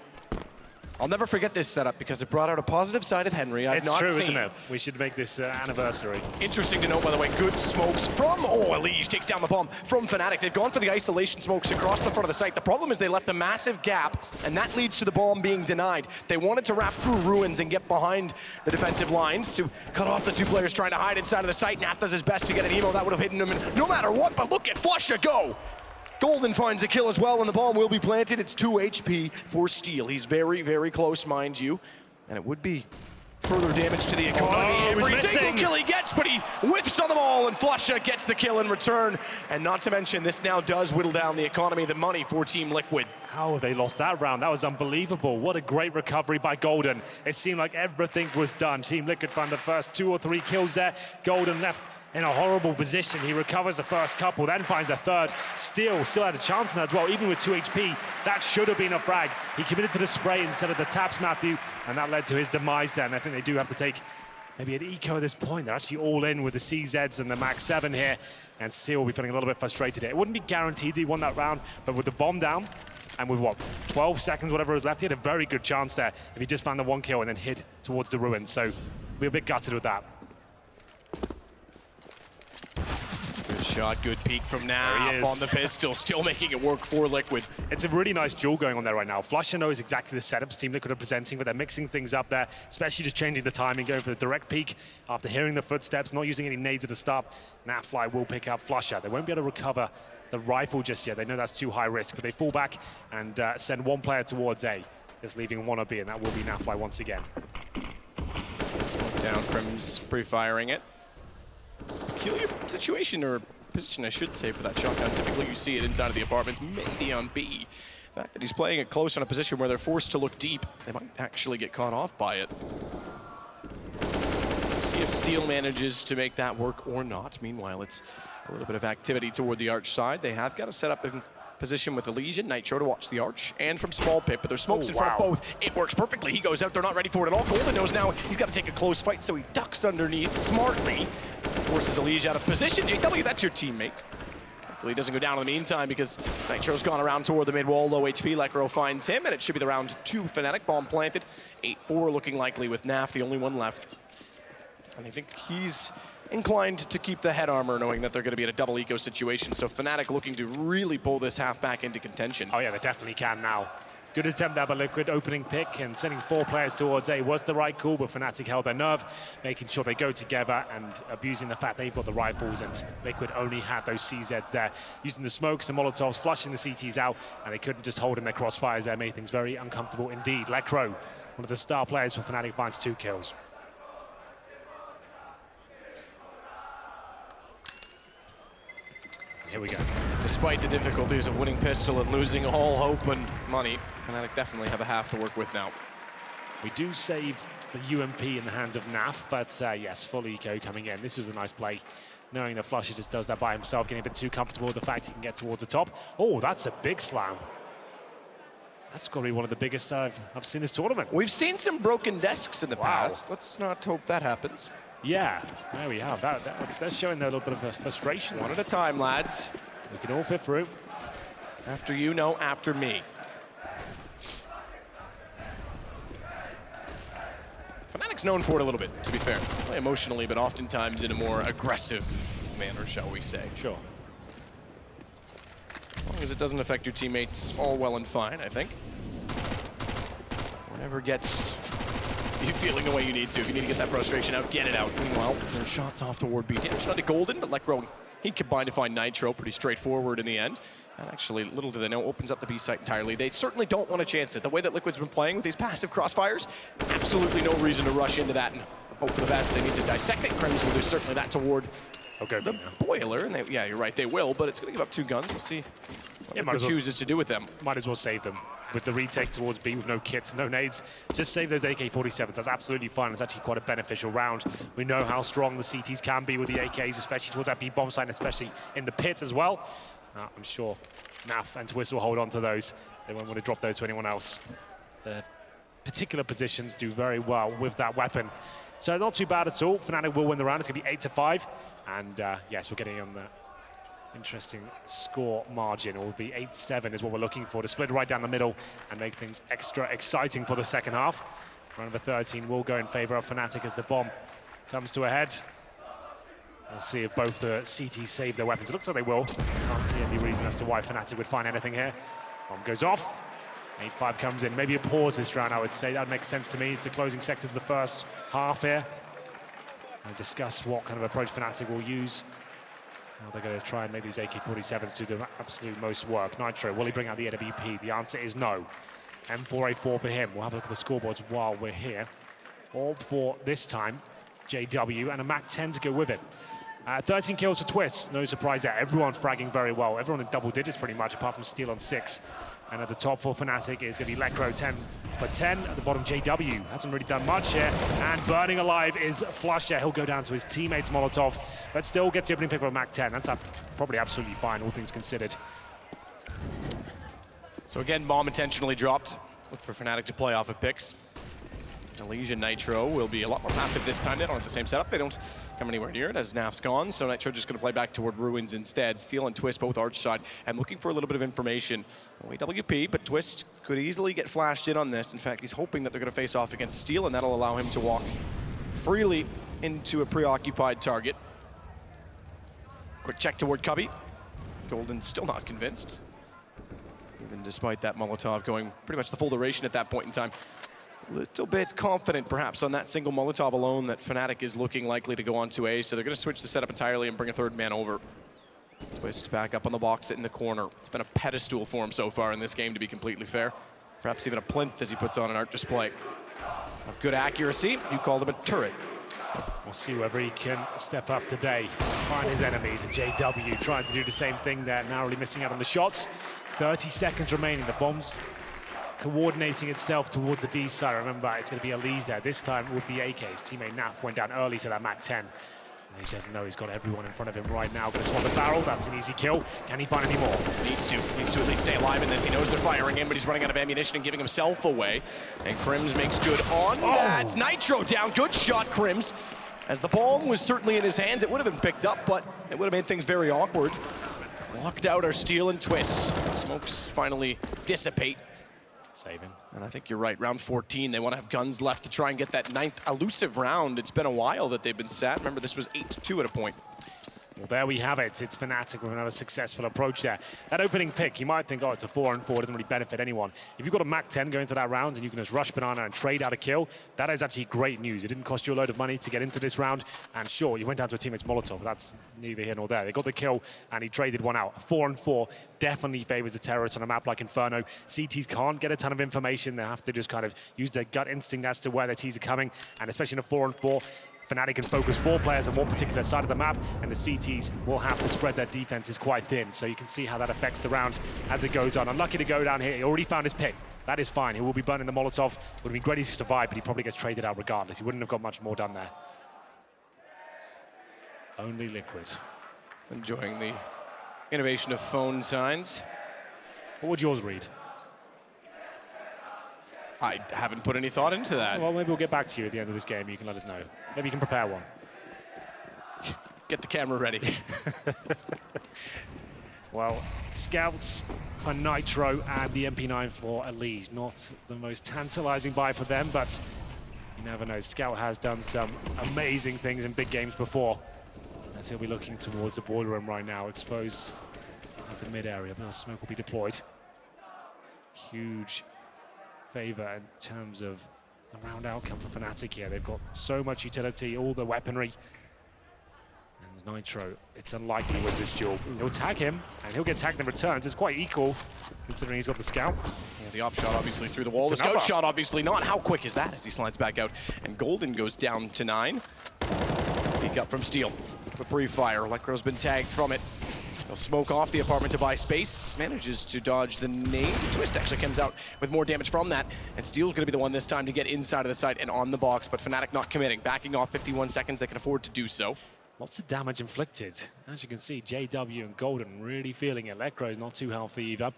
I'll never forget this setup because it brought out a positive side of Henry I've not seen. It's true, isn't it? We should make this anniversary. Interesting to note, by the way, good smokes from, Liege takes down the bomb from Fnatic. They've gone for the isolation smokes across the front of the site. The problem is they left a massive gap, and that leads to the bomb being denied. They wanted to wrap through ruins and get behind the defensive lines to cut off the 2 players trying to hide inside of the site. Naf does his best to get an emo. That would have hidden him no matter what, but look at Flusha go! Golden finds a kill as well, and the bomb will be planted. It's 2 HP for Steel. He's very, very close, mind you. And it would be further damage to the economy. Every single kill he gets, but he whiffs on them all, and Flusha gets the kill in return. And not to mention, this now does whittle down the economy, the money for Team Liquid. How have they lost that round? That was unbelievable. What a great recovery by Golden. It seemed like everything was done. Team Liquid found the first 2 or 3 kills there. Golden left in a horrible position. He recovers the first couple, then finds a third. Still had a chance in that as well, even with 2 HP. That should have been a frag. He committed to the spray instead of the taps, Matthew, and that led to his demise then. I think they do have to take maybe an eco at this point. They're actually all in with the CZs and the Max 7 here, and Steel will be feeling a little bit frustrated here. It wouldn't be guaranteed he won that round, but with the bomb down, and with 12 seconds, whatever was left, he had a very good chance there if he just found the 1 kill and then hid towards the ruins. So we're a bit gutted with that. Good shot, good peek from Naf on the pistol, still making it work for Liquid. It's a really nice duel going on there right now. Flusha knows exactly the setups Team Liquid are presenting, but they're mixing things up there, especially just changing the timing, going for the direct peek after hearing the footsteps, not using any nades at the start. Nafly will pick up Flusha. They won't be able to recover the rifle just yet. They know that's too high risk, but they fall back and send 1 player towards A, just leaving 1 on B, and that will be Nafly once again. Smoke down, Crim's pre-firing it. Peculiar situation, or position I should say, for that shotgun. Typically you see it inside of the apartments, maybe on B. The fact that he's playing it close on a position where they're forced to look deep, they might actually get caught off by it. See if Steel manages to make that work or not. Meanwhile, it's a little bit of activity toward the Arch side. They have got to set up in position with the Legion, Nitro to watch the Arch, and from Small Pit, but there's smokes in front of both. It works perfectly. He goes out, they're not ready for it at all. Golden knows now he's got to take a close fight, so he ducks underneath smartly. Forces Elige out of position. JW, that's your teammate. Hopefully he doesn't go down in the meantime because Nitro's gone around toward the mid wall, low HP. Lekro finds him, and it should be the round 2 Fnatic. Bomb planted. 8-4 looking likely with Naf, the only one left. And I think he's inclined to keep the head armor, knowing that they're going to be in a double eco situation. So Fnatic looking to really pull this half back into contention. Oh yeah, they definitely can now. Good attempt there by Liquid, opening pick and sending 4 players towards A was the right call, but Fnatic held their nerve, making sure they go together and abusing the fact they've got the rifles, and Liquid only had those CZs there, using the smokes and Molotovs, flushing the CTs out, and they couldn't just hold in their crossfires there, made things very uncomfortable indeed. Lekro, one of the star players for Fnatic, finds 2 kills. Here we go. Despite the difficulties of winning pistol and losing all hope and money, Fnatic definitely have a half to work with now. We do save the UMP in the hands of Naf, but yes, full eco coming in. This was a nice play, knowing that Flusher just does that by himself, getting a bit too comfortable with the fact he can get towards the top. Oh, that's a big slam. That's got to be one of the biggest I've seen this tournament. We've seen some broken desks in the past. Let's not hope that happens. Yeah, there we have. That's showing a little bit of a frustration. One at a time, lads. We can all fit through. After you, no, after me. Fnatic's known for it a little bit, to be fair. Play emotionally, but oftentimes in a more aggressive manner, shall we say. Sure. As long as it doesn't affect your teammates, all well and fine, I think. Whatever gets you feeling the way you need to. If you need to get that frustration out, get it out. Meanwhile, there's shots off toward B. Damage not to Golden, but Lekro, he combined to find Nitro. Pretty straightforward in the end. And actually, little do they know, opens up the B site entirely. They certainly don't want to chance it. The way that Liquid's been playing with these passive crossfires, absolutely no reason to rush into that and hope for the best. They need to dissect it. Krems will do certainly that toward the boiler. And yeah, you're right, they will, but it's going to give up 2 guns. We'll see what Liquid chooses to do with them. Might as well save them. With the retake towards B with no kits, no nades, just save those AK-47s. That's absolutely fine. It's actually quite a beneficial round. We know how strong the CTs can be with the AKs, especially towards that B bomb site, especially in the pit as well. I'm sure Naf and Twist will hold on to those. They won't want to drop those to anyone else. The particular positions do very well with that weapon. So not too bad at all. Fnatic will win the round. It's going to be 8-5. And yes, we're getting on the interesting score margin. It will be 8-7 is what we're looking for, to split right down the middle and make things extra exciting for the second half. Round number 13 will go in favor of Fnatic as the bomb comes to a head. We'll see if both the CTs save their weapons. It looks like they will. Can't see any reason as to why Fnatic would find anything here. Bomb goes off. 8-5 comes in. Maybe a pause this round, I would say. That makes sense to me. It's the closing sector of the first half here. I'll discuss what kind of approach Fnatic will use. Now they're going to try and make these AK-47s do the absolute most work. Nitro, will he bring out the AWP? The answer is no. M4A4 for him. We'll have a look at the scoreboards while we're here. All for this time, JW, and a MAC-10 to go with it. 13 kills for Twist, no surprise there. Everyone fragging very well. Everyone in double digits pretty much, apart from Steel on 6. And at the top for Fnatic is going to be Lekro, 10 for 10. At the bottom, JW hasn't really done much here. And burning alive is Flusher. He'll go down to his teammate's Molotov, but still gets the opening pick for a MAC-10. That's probably absolutely fine, all things considered. So again, bomb intentionally dropped. Look for Fnatic to play off of picks. Elysian Nitro will be a lot more passive this time. They don't have the same setup. They don't come anywhere near it as Naf's gone. So Nitro just going to play back toward Ruins instead. Steel and Twist both Arch side and looking for a little bit of information. Only WP, but Twist could easily get flashed in on this. In fact, he's hoping that they're going to face off against Steel, and that'll allow him to walk freely into a preoccupied target. Quick check toward Cubby. Golden still not convinced. Even despite that Molotov going pretty much the full duration at that point in time. A little bit confident, perhaps, on that single Molotov alone that Fnatic is looking likely to go on to A, so they're going to switch the setup entirely and bring a 3rd man over. Twist back up on the box in the corner. It's been a pedestal for him so far in this game, to be completely fair. Perhaps even a plinth as he puts on an art display. of good accuracy. You called him a turret. We'll see whether he can step up today, find his enemies. And JW trying to do the same thing there, narrowly missing out on the shots. 30 seconds remaining. The bomb's coordinating itself towards the B side. Remember, it's going to be Elise there. This time with the AKs. Teammate Naf went down early to that Mac 10. And he doesn't know he's got everyone in front of him right now. Going to swat the barrel. That's an easy kill. Can he find any more? Needs to at least stay alive in this. He knows they're firing him, but he's running out of ammunition and giving himself away. And Crims makes good on that. Nitro down. Good shot, Crims. As the bomb was certainly in his hands, it would have been picked up, but it would have made things very awkward. Locked out our Steel and Twist. Smokes finally dissipate. Saving. And I think you're right, round 14, they want to have guns left to try and get that 9th elusive round. It's been a while that they've been sat. Remember, this was 8-2 at a point. Well, there we have it. It's Fnatic with another successful approach there. That opening pick, you might think, oh, it's a 4-4, doesn't really benefit anyone. If you've got a Mac 10 going into that round and you can just rush Banana and trade out a kill, that is actually great news. It didn't cost you a load of money to get into this round. And sure, you went down to a teammate's Molotov, but that's neither here nor there. They got the kill and he traded one out. 4-4 definitely favors the terrorists on a map like Inferno. CTs can't get a ton of information. They have to just kind of use their gut instinct as to where their Ts are coming. And especially in a 4-4, Fnatic can focus 4 players on one particular side of the map, and the CTs will have to spread their defenses quite thin. So you can see how that affects the round as it goes on. Unlucky to go down here. He already found his pick. That is fine. He will be burning the Molotov. Would have been great if he survived, but he probably gets traded out regardless. He wouldn't have got much more done there. Only Liquid. Enjoying the innovation of phone signs. What would yours read? I haven't put any thought into that. Well, maybe we'll get back to you at the end of this game. You can let us know. Maybe you can prepare one. Get the camera ready. Well, Scouts for Nitro and the MP9 for Elise. Not the most tantalizing buy for them, but you never know. Scout has done some amazing things in big games before. As he'll be looking towards the boiler room right now, exposed at the mid area. Now smoke will be deployed. Huge favor in terms of the round outcome for Fnatic here. They've got so much utility, all the weaponry. And Nitro, it's unlikely he wins this duel. He'll tag him, and he'll get tagged in returns. It's quite equal, considering he's got the scout. Yeah, the op shot obviously through the wall. It's the scout another. shot obviously not. How quick is that as he slides back out? And Golden goes down to 9. Peek up from Steel. The pre-fire. Electro's been tagged from it. He'll smoke off the apartment to buy space. Manages to dodge the nade. Twist actually comes out with more damage from that. And Steel's going to be the one this time to get inside of the site and on the box. But Fnatic not committing. Backing off 51 seconds. They can afford to do so. Lots of damage inflicted. As you can see, JW and Golden really feeling it. Electro is not too healthy either.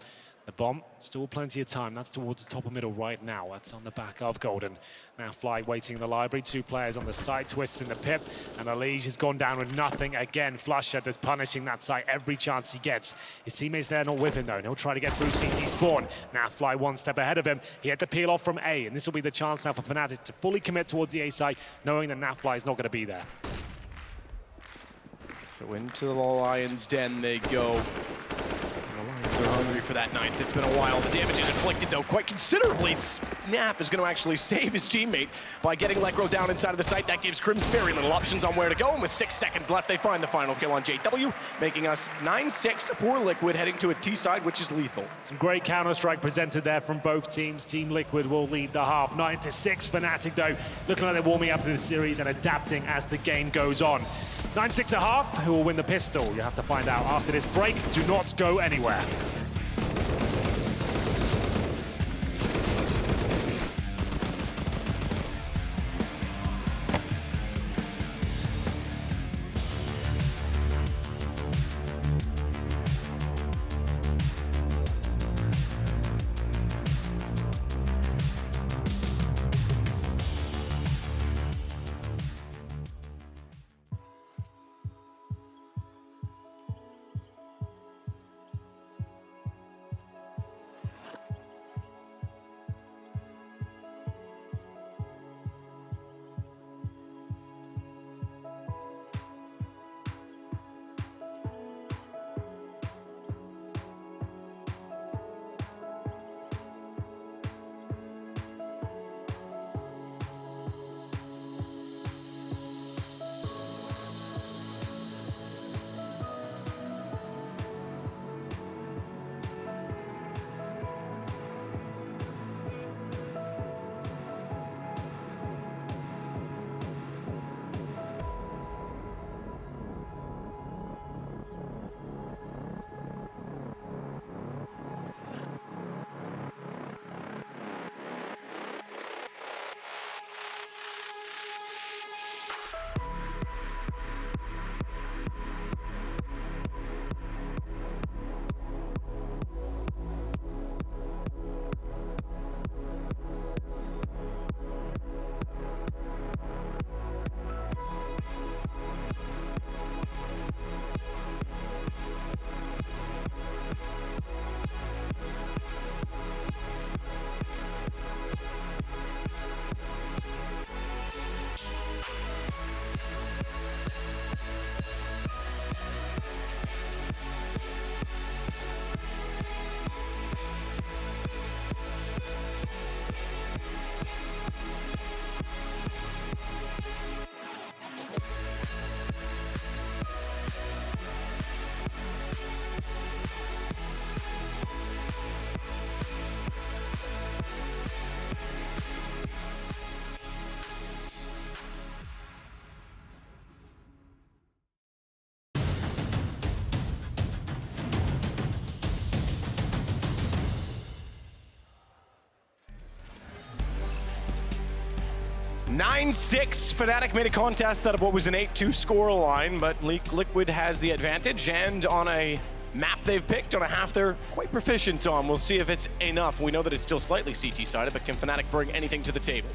The bomb, still plenty of time. That's towards the top of middle right now. That's on the back of Golden. Now Fly waiting in the library. 2 players on the side. Twists in the pit. And Elige has gone down with nothing. Again, Flusher just punishing that site every chance he gets. His teammates there not with him though. And he'll try to get through CT spawn. Now Fly 1 step ahead of him. He had to peel off from A. And this will be the chance now for Fnatic to fully commit towards the A site, knowing that Nafly is not going to be there. So into the Lion's Den they go. The Lions are hungry for that 9th. It's been a while. The damage is inflicted, though, quite considerably. Snap is going to actually save his teammate by getting Legro down inside of the site. That gives Crims very little options on where to go. And with 6 seconds left, they find the final kill on JW, making us 9-6 for Liquid, heading to a T side, which is lethal. Some great Counter-Strike presented there from both teams. Team Liquid will lead the half. 9-6. Fnatic, though, looking like they're warming up to the series and adapting as the game goes on. 9-6 a half. Who will win the pistol? You have to find out after this break. Do not go anywhere. 9-6, Fnatic made a contest out of what was an 8-2 scoreline, but Liquid has the advantage, and on a map they've picked, on a half they're quite proficient on. We'll see if it's enough. We know that it's still slightly CT-sided, but can Fnatic bring anything to the table?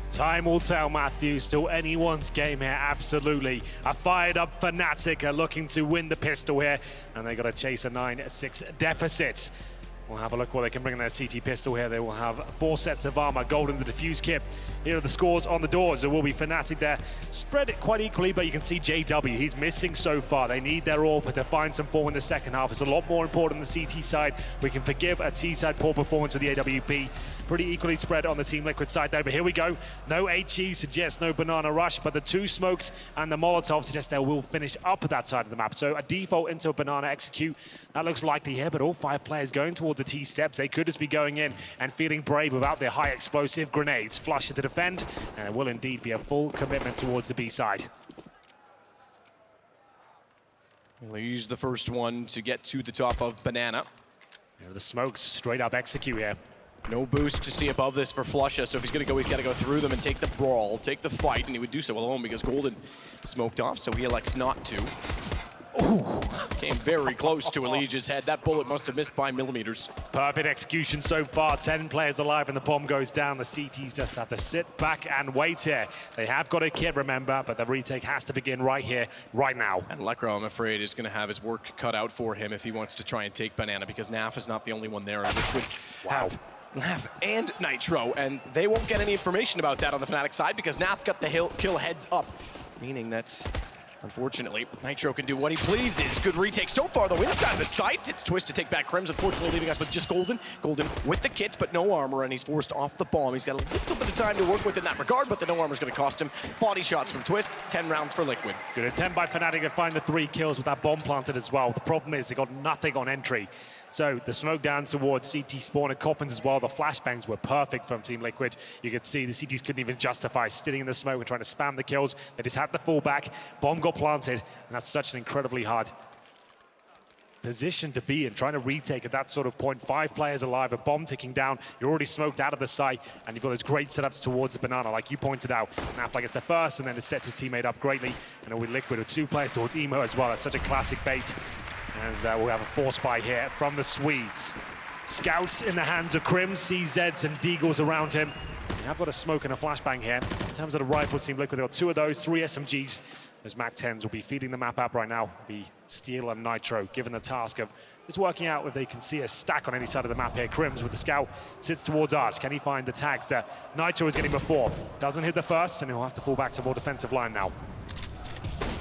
Time will tell, Matthew. Still anyone's game here, absolutely. A fired up Fnatic are looking to win the pistol here, and they got to chase a 9-6 deficit. We'll have a look what they can bring in their CT pistol here. They will have 4 sets of armor, Golden the defuse kit. Here are the scores on the doors. There will be Fnatic there. Spread it quite equally, but you can see JW, he's missing so far. They need their all, but to find some form in the second half. It's a lot more important on the CT side. We can forgive a T-side poor performance with the AWP. Pretty equally spread on the Team Liquid side though, but here we go. No HE suggests no banana rush, but the 2 smokes and the Molotov suggest they will finish up that side of the map. So a default into a banana execute, that looks likely here, but all 5 players going towards the T steps. They could just be going in and feeling brave without their high explosive grenades. Flush to defend, and it will indeed be a full commitment towards the B side. We'll use the first one to get to the top of banana. The smokes straight up execute here. No boost to see above this for Flusha, so if he's gonna go, he's gotta go through them and take the brawl, take the fight, and he would do so alone because Golden smoked off, so he elects not to. Ooh, came very close to Elige's head. That bullet must have missed by millimeters. Perfect execution so far. 10 players alive and the bomb goes down. The CTs just have to sit back and wait here. They have got a kit, remember, but the retake has to begin right here, right now. And Lekro, I'm afraid, is going to have his work cut out for him if he wants to try and take banana, because Naf is not the only one there. And Liquid have Naf and Nitro, and they won't get any information about that on the Fnatic side because Naf got the kill heads up, meaning that's... Unfortunately, Nitro can do what he pleases. Good retake so far, though, inside the site. It's Twist to take back Crims, unfortunately leaving us with just Golden. Golden with the kit, but no armor, and he's forced off the bomb. He's got a little bit of time to work with in that regard, but the no armor's going to cost him. Body shots from Twist, 10 rounds for Liquid. Good attempt by Fnatic to find the 3 kills with that bomb planted as well. The problem is they got nothing on entry. So the smoke down towards CT spawn and coffins as well. The flashbangs were perfect from Team Liquid. You could see the CTs couldn't even justify sitting in the smoke and trying to spam the kills. They just had the fallback. Bomb got planted, and that's such an incredibly hard position to be in, trying to retake at that sort of point. 5 players alive, a bomb ticking down. You're already smoked out of the site, and you've got those great setups towards the banana, like you pointed out. Nafla gets the first, and then it sets his teammate up greatly. And with Liquid, with 2 players towards Emo as well. That's such a classic bait. As we'll have a force buy here from the Swedes. Scouts in the hands of Crims, CZs and Deagles around him. We have got a smoke and a flashbang here. In terms of the rifles, Team Liquid, they've got 2 of those, 3 SMGs. Those MAC-10s will be feeding the map up right now. Be Steel and Nitro, given the task of just working out if they can see a stack on any side of the map here. Crims with the scout sits towards Arch. Can he find the tags that Nitro was getting before? Doesn't hit the first, and he'll have to fall back to more defensive line now.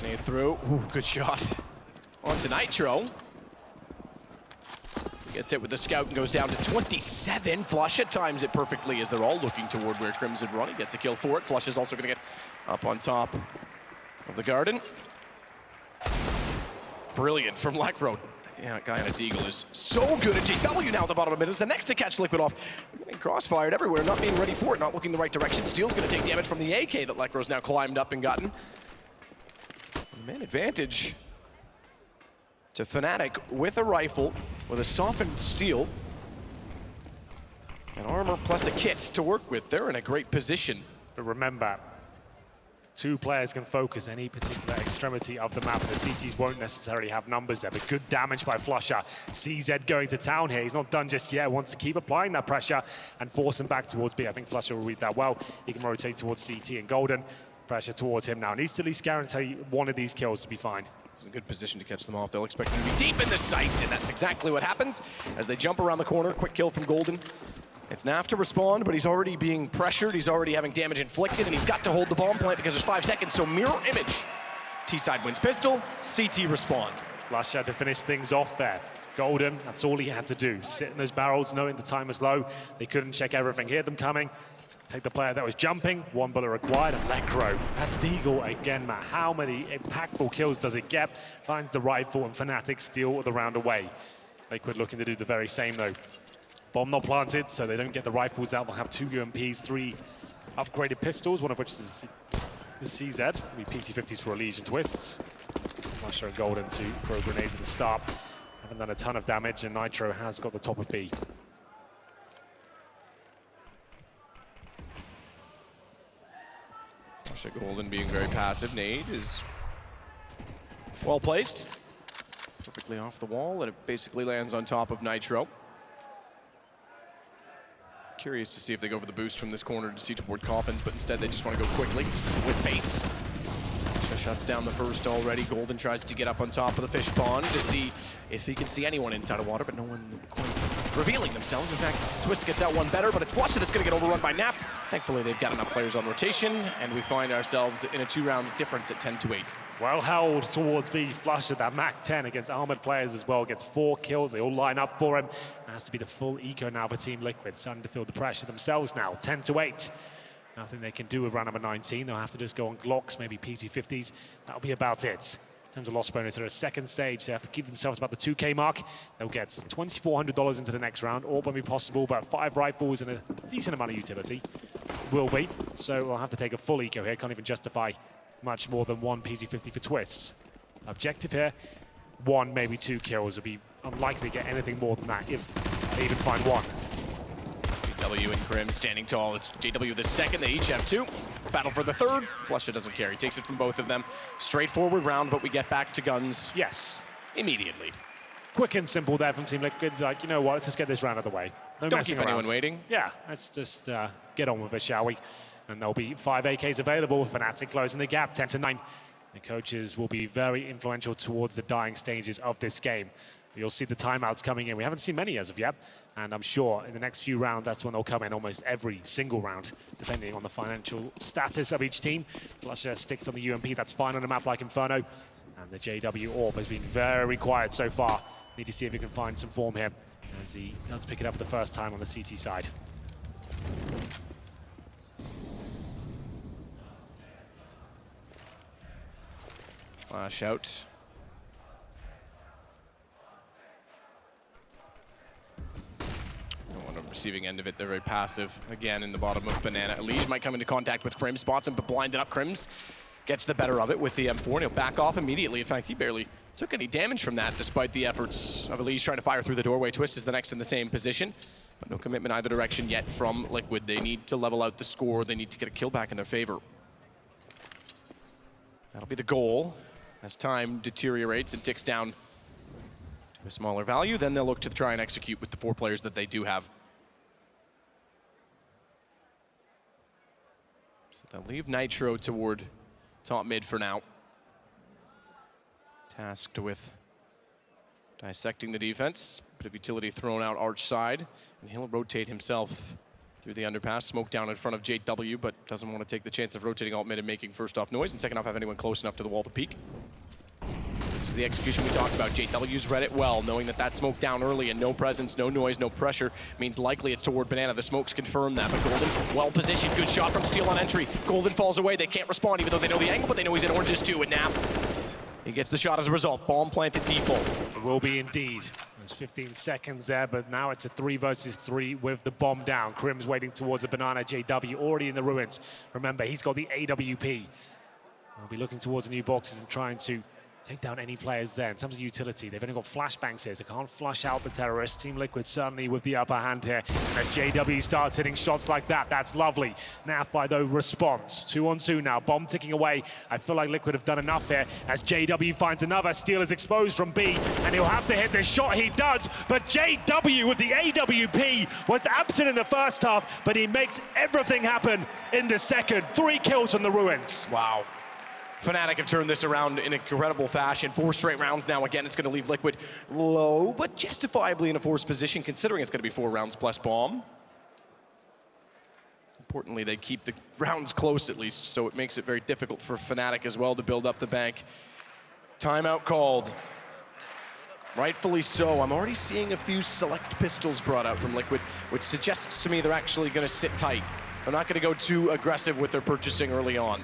Nade through. Ooh, good shot. On to Nitro. Gets it with the scout and goes down to 27. Flusha times it perfectly as they're all looking toward where Crims had run. He gets a kill for it. Flusha's also going to get up on top of the garden. Brilliant from Lekro. Yeah, that guy on a Deagle is so good at JW now at the bottom of it. Is the next to catch Liquid off. Getting crossfired everywhere, not being ready for it, not looking the right direction. Steel's going to take damage from the AK that Lekro's now climbed up and gotten. Man advantage to Fnatic with a rifle, with a softened steel, and armor plus a kit to work with. They're in a great position. But remember, 2 players can focus any particular extremity of the map. The CTs won't necessarily have numbers there, but good damage by Flusha. CZ going to town here. He's not done just yet. Wants to keep applying that pressure and force him back towards B. I think Flusha will read that well. He can rotate towards CT and Golden. Pressure towards him now. Needs to at least guarantee one of these kills to be fine. It's a good position to catch them off. They'll expect him to be deep in the sight, and that's exactly what happens as they jump around the corner. Quick kill from Golden. It's Naf to respond, but he's already being pressured. He's already having damage inflicted, and he's got to hold the bomb plant because there's 5 seconds, so mirror image. T-side wins pistol, CT respond. Flush had to finish things off there. Golden, that's all he had to do. Sit in those barrels, knowing the time was low. They couldn't check everything, hear them coming. Take the player that was jumping, 1 bullet required, and Lekro. That Deagle again, Matt, how many impactful kills does it get? Finds the rifle, and Fnatic steal the round away. Liquid looking to do the very same though. Bomb not planted, so they don't get the rifles out. They'll have 2 UMPs, 3 upgraded pistols, one of which is the CZ. Be PT-50s for Elision Twists. Flusha and Golden to throw a grenade to the start. Haven't done a ton of damage, and Nitro has got the top of B. Sasha Golden being very passive. Nade is well placed. Perfectly off the wall, and it basically lands on top of Nitro. Curious to see if they go for the boost from this corner to see toward Coffins, but instead they just want to go quickly with base. Sasha shuts down the first already. Golden tries to get up on top of the fish pond to see if he can see anyone inside of water, but no one quite revealing themselves. In fact, Twist gets out one better, but it's Flusha that's going to get overrun by Nap. Thankfully, they've got enough players on rotation, and we find ourselves in a 2-round difference at 10-8. Well held towards B. Flusha, that Mac 10 against armored players as well. Gets 4 kills. They all line up for him. It has to be the full eco now for Team Liquid. Starting to feel the pressure themselves now. 10-8. Nothing they can do with round number 19. They'll have to just go on Glocks, maybe PT50s. That'll be about it. In terms of loss bonus, they're a second stage. They have to keep themselves about the 2K mark. They'll get $2,400 into the next round. All won't be possible, but 5 rifles and a decent amount of utility will be. So we'll have to take a full eco here. Can't even justify much more than 1 PT50 for Twists. Objective here, 1, maybe 2 kills. It'll be unlikely to get anything more than that if they even find 1. JW and Grim standing tall. It's JW the second. They each have 2. Battle for the third. Flusha doesn't care. He takes it from both of them. Straightforward round, but we get back to guns. Yes. Immediately. Quick and simple there from Team Liquid. Like, you know what, let's just get this round out of the way. No Don't messing keep anyone around. waiting. Yeah, let's just get on with it, shall we? And there'll be 5 AKs available. Fnatic closing the gap, 10-9. The coaches will be very influential towards the dying stages of this game. You'll see the timeouts coming in. We haven't seen many as of yet. And I'm sure in the next few rounds, that's when they'll come in almost every single round, depending on the financial status of each team. Flusha sticks on the UMP, that's fine on a map like Inferno. And the JW Orb has been very quiet so far. Need to see if he can find some form here, as he does pick it up for the first time on the CT side. Flash out. On the receiving end of it, they're very passive. Again, in the bottom of Banana. Elige might come into contact with Crims, spots him, but blinded up. Crims gets the better of it with the M4, and he'll back off immediately. In fact, he barely took any damage from that, despite the efforts of Elige trying to fire through the doorway. Twist is the next in the same position, but no commitment either direction yet from Liquid. They need to level out the score. They need to get a kill back in their favor. That'll be the goal. As time deteriorates and ticks down to a smaller value, then they'll look to try and execute with the 4 players that they do have. So they'll leave Nitro toward top mid for now. Tasked with dissecting the defense. Bit of utility thrown out arch side, and he'll rotate himself through the underpass. Smoke down in front of JW, but doesn't want to take the chance of rotating alt mid and making first off noise, and second off have anyone close enough to the wall to peek. This is the execution we talked about. JW's read it well, knowing that that smoke down early and no presence, no noise, no pressure means likely it's toward Banana. The smokes confirm that, but Golden well positioned. Good shot from Steel on entry. Golden falls away. They can't respond even though they know the angle, but they know he's in oranges too, and now he gets the shot as a result. Bomb planted default. It will be indeed. There's 15 seconds there, but now it's a 3 versus 3 with the bomb down. Crim's waiting towards a Banana. JW already in the ruins. Remember, he's got the AWP. They'll be looking towards the new boxes and trying to take down any players there. In terms of utility, they've only got flashbangs here, so they can't flush out the terrorists. Team Liquid certainly with the upper hand here. As JW starts hitting shots like that, that's lovely. Nafby, though, response. 2-on-2 now, bomb ticking away. I feel like Liquid have done enough here as JW finds another. Steel is exposed from B, and he'll have to hit this shot. He does, but JW with the AWP was absent in the first half, but he makes everything happen in the second. 3 kills from the ruins. Wow. Fnatic have turned this around in incredible fashion. 4 straight rounds now. Again, it's going to leave Liquid low, but justifiably in a forced position, considering it's going to be 4 rounds plus bomb. Importantly, they keep the rounds close at least, so it makes it very difficult for Fnatic as well to build up the bank. Timeout called. Rightfully so. I'm already seeing a few select pistols brought out from Liquid, which suggests to me they're actually going to sit tight. They're not going to go too aggressive with their purchasing early on.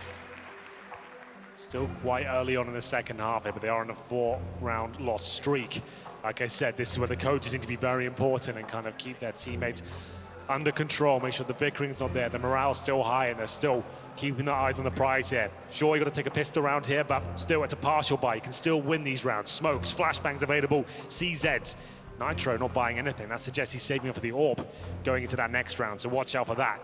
Still quite early on in the second half here, but they are on a 4-round loss streak. Like I said, this is where the coaches need to be very important and kind of keep their teammates under control, make sure the bickering's not there, the morale's still high, and they're still keeping their eyes on the prize here. Sure, you've got to take a pistol round here, but still, it's a partial buy. You can still win these rounds. Smokes, flashbangs available, CZs. Nitro not buying anything. That suggests he's saving up for the AWP going into that next round, so watch out for that.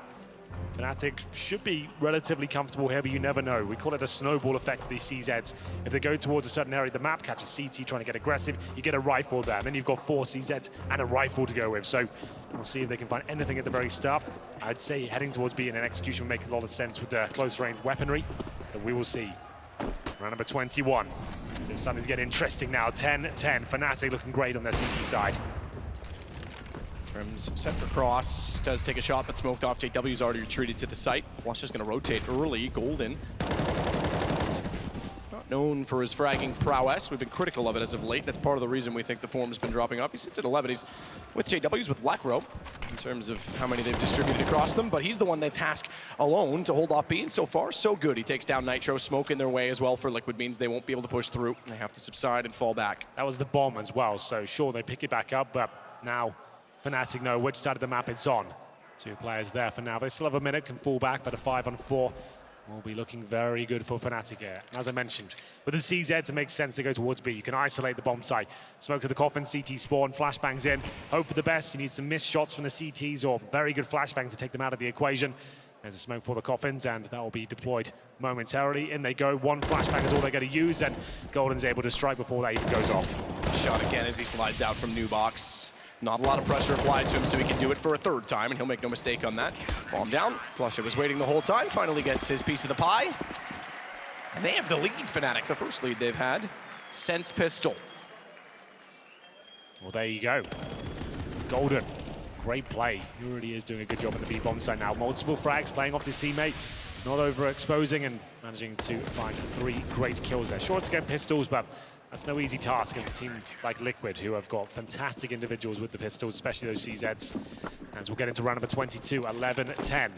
Fnatic should be relatively comfortable here, but you never know. We call it a snowball effect of these CZs. If they go towards a certain area of the map, catch a CT trying to get aggressive, you get a rifle there, and then you've got 4 CZs and a rifle to go with. So we'll see if they can find anything at the very start. I'd say heading towards B in an execution would make a lot of sense with the close-range weaponry, but we will see. Round number 21. It's starting to get interesting now. 10-10. Fnatic looking great on their CT side. Crims set for cross, does take a shot, but smoked off. JW's already retreated to the site. Flush is going to rotate early. Golden, not known for his fragging prowess. We've been critical of it as of late. That's part of the reason we think the form has been dropping off. He sits at 11. He's with JW's with Lekro in terms of how many they've distributed across them, but he's the one they task alone to hold off B, and so far, so good. He takes down Nitro. Smoke in their way as well for Liquid means they won't be able to push through. They have to subside and fall back. That was the bomb as well, so sure, they pick it back up, but now Fnatic know which side of the map it's on. 2 players there for now. They still have a minute, can fall back, but a 5-on-4 will be looking very good for Fnatic here. And as I mentioned, with the CZ, it makes sense to go towards B. You can isolate the bomb site. Smoke to the coffin, CT spawn, flashbangs in. Hope for the best. You need some missed shots from the CTs or very good flashbangs to take them out of the equation. There's a smoke for the coffins, and that will be deployed momentarily. In they go. 1 flashbang is all they're going to use, and Golden's able to strike before that even goes off. Shot again as he slides out from new box. Not a lot of pressure applied to him, so he can do it for a 3rd time, and he'll make no mistake on that. Bomb down. Flusher was waiting the whole time, finally gets his piece of the pie. And they have the lead, Fnatic, the first lead they've had since Pistol. Well, there you go. Golden, great play. He really is doing a good job on the B-bomb side now. Multiple frags, playing off his teammate, not overexposing, and managing to find 3 great kills there. Sure, it's against Pistols, but that's no easy task against a team like Liquid, who have got fantastic individuals with the pistols, especially those CZs. As we'll get into round number 22, 11-10.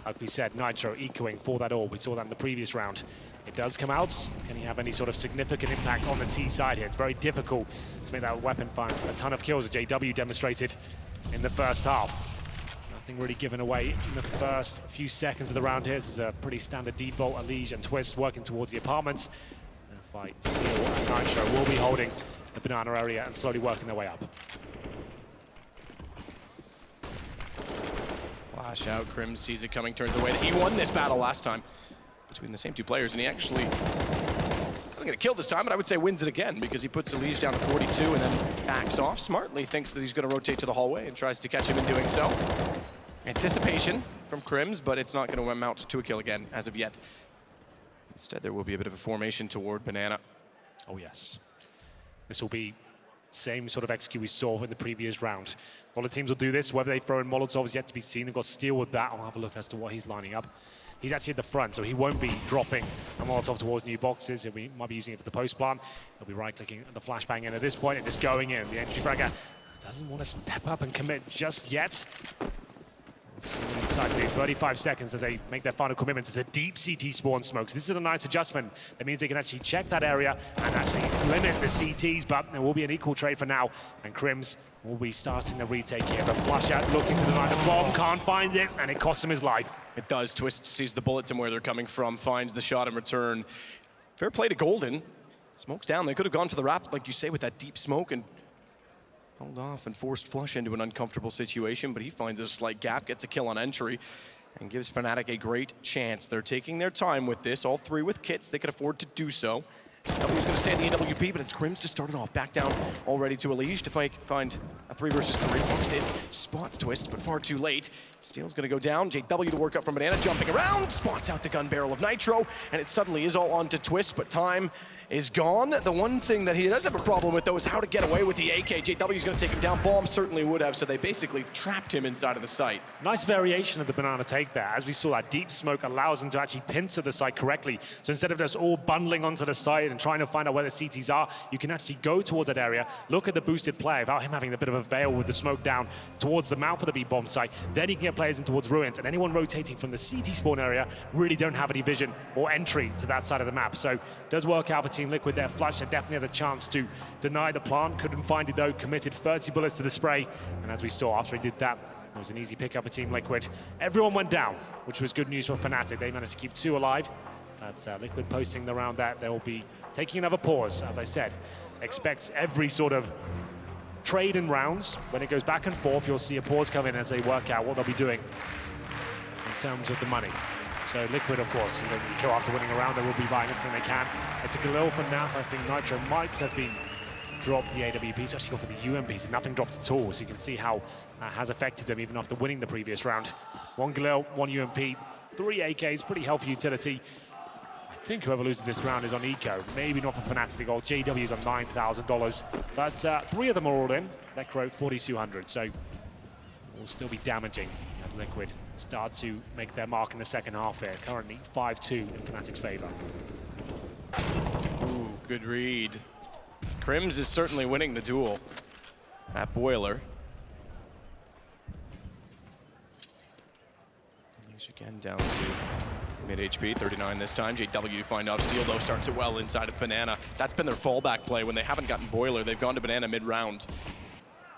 Like we said, Nitro echoing for that all. We saw that in the previous round. It does come out. Can he have any sort of significant impact on the T side here? It's very difficult to make that weapon find a ton of kills, as JW demonstrated in the first half. Nothing really given away in the first few seconds of the round here. This is a pretty standard default. Elige and Twist working towards the apartments. Fight. Steel and Nitro will be holding the banana area and slowly working their way up. Flash out, Crims sees it coming, turns away. He won this battle last time between the same 2 players, and he actually doesn't get a kill this time, but I would say wins it again because he puts Elige down to 42 and then backs off smartly, thinks that he's going to rotate to the hallway and tries to catch him in doing so. Anticipation from Crims, but it's not going to amount to a kill again as of yet. Instead, there will be a bit of a formation toward Banana. Oh, yes. This will be same sort of execute we saw in the previous round. A lot of teams will do this. Whether they throw in Molotovs yet to be seen. They've got Steel with that. I'll have a look as to what he's lining up. He's actually at the front, so he won't be dropping a Molotov towards new boxes. He might be using it for the post plant. He'll be right-clicking the flashbang in at this point and just going in. The entry fragger doesn't want to step up and commit just yet. Inside to 35 seconds as they make their final commitments. It's a deep CT spawn smoke. So this is a nice adjustment. That means they can actually check that area and actually limit the CTs, but there will be an equal trade for now. And Crims will be starting the retake here. The flush out looking to deny the bomb, can't find it, and it costs him his life. It does. Twist sees the bullets and where they're coming from, finds the shot in return. Fair play to Golden. Smoke's down. They could have gone for the wrap, like you say, with that deep smoke and held off and forced Flush into an uncomfortable situation, but he finds a slight gap, gets a kill on entry, and gives Fnatic a great chance. They're taking their time with this, all 3 with kits. They could afford to do so. W's going to stay in the AWP, but it's Crims to start it off. Back down already to Elige to find a 3 versus 3. Walks in, spots Twist, but far too late. Steel's going to go down. JW to work up from Banana, jumping around, spots out the gun barrel of Nitro, and it suddenly is all on to Twist, but time is gone. The one thing that he does have a problem with, though, is how to get away with the AK. JW's going to take him down. Bomb certainly would have, so they basically trapped him inside of the site. Nice variation of the banana take there. As we saw, that deep smoke allows him to actually pincer the site correctly. So instead of just all bundling onto the site and trying to find out where the CTs are, you can actually go towards that area, look at the boosted play without him having a bit of a veil with the smoke down towards the mouth of the B-bomb site. Then he can get players in towards ruins, and anyone rotating from the CT spawn area really don't have any vision or entry to that side of the map. So it does work out for Team Liquid there. Flush definitely had a chance to deny the plant, couldn't find it though, committed 30 bullets to the spray, and as we saw after he did that, it was an easy pickup for Team Liquid. Everyone went down, which was good news for Fnatic. They managed to keep 2 alive. That's Liquid posting the round that they'll be taking another pause. As I said, expect every sort of trade in rounds. When it goes back and forth, you'll see a pause come in as they work out what they'll be doing in terms of the money. So Liquid, of course, you kill after winning a round, they will be buying everything they can. It's a Galil for Naf. I think Nitro might have been dropped the AWP, so actually go for the UMPs, and nothing dropped at all. So you can see how that has affected them even after winning the previous round. 1 Galil, 1 UMP, 3 AKs, pretty healthy utility. I think whoever loses this round is on Eco. Maybe not for Fnatic the gold. JW is on $9,000. But 3 of them are all in. Necro 4,200. So it will still be damaging as Liquid start to make their mark in the second half here. Currently 5-2 in Fnatic's favor. Ooh, good read. Crims is certainly winning the duel at Boiler. He's again down to mid HP, 39 this time. JW to find off steal, though, starts it well inside of Banana. That's been their fallback play. When they haven't gotten Boiler, they've gone to Banana mid-round.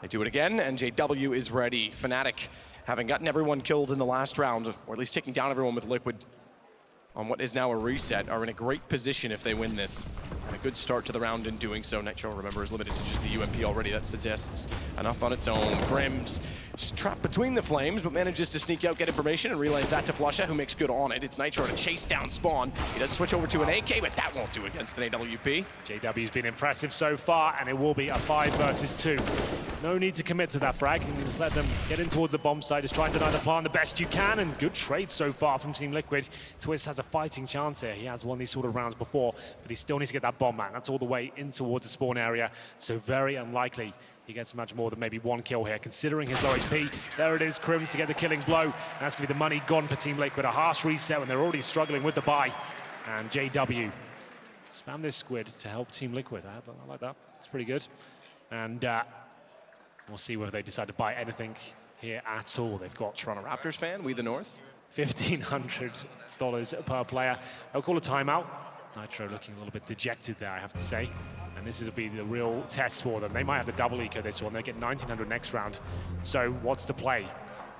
They do it again, and JW is ready. Fnatic, having gotten everyone killed in the last round, or at least taking down everyone with Liquid on what is now a reset, are in a great position if they win this. And a good start to the round in doing so. Nitro, remember, is limited to just the UMP already. That suggests enough on its own. Crims just trapped between the flames, but manages to sneak out, get information, and relays that to Flusha, who makes good on it. It's Nitro to chase down Spawn. He does switch over to an AK, but that won't do it against an AWP. JW's been impressive so far, and it will be a 5 versus 2. No need to commit to that frag. You can just let them get in towards the bomb site. Just try and deny the plan the best you can, and good trade so far from Team Liquid. Twist has a fighting chance here. He has won these sort of rounds before, but he still needs to get that bomb, man. That's all the way in towards the spawn area, so very unlikely he gets much more than maybe 1 kill here, considering his low HP. There it is, Crims to get the killing blow. And that's going to be the money gone for Team Liquid. A harsh reset when they're already struggling with the buy. And JW spam this squid to help Team Liquid. I like that. It's pretty good. And we'll see whether they decide to buy anything here at all. They've got Toronto Raptors fan, we the North. $1,500 per player. They'll call a timeout. Nitro looking a little bit dejected there, I have to say. And this will be the real test for them. They might have the double eco this one. They get 1,900 next round. So what's the play?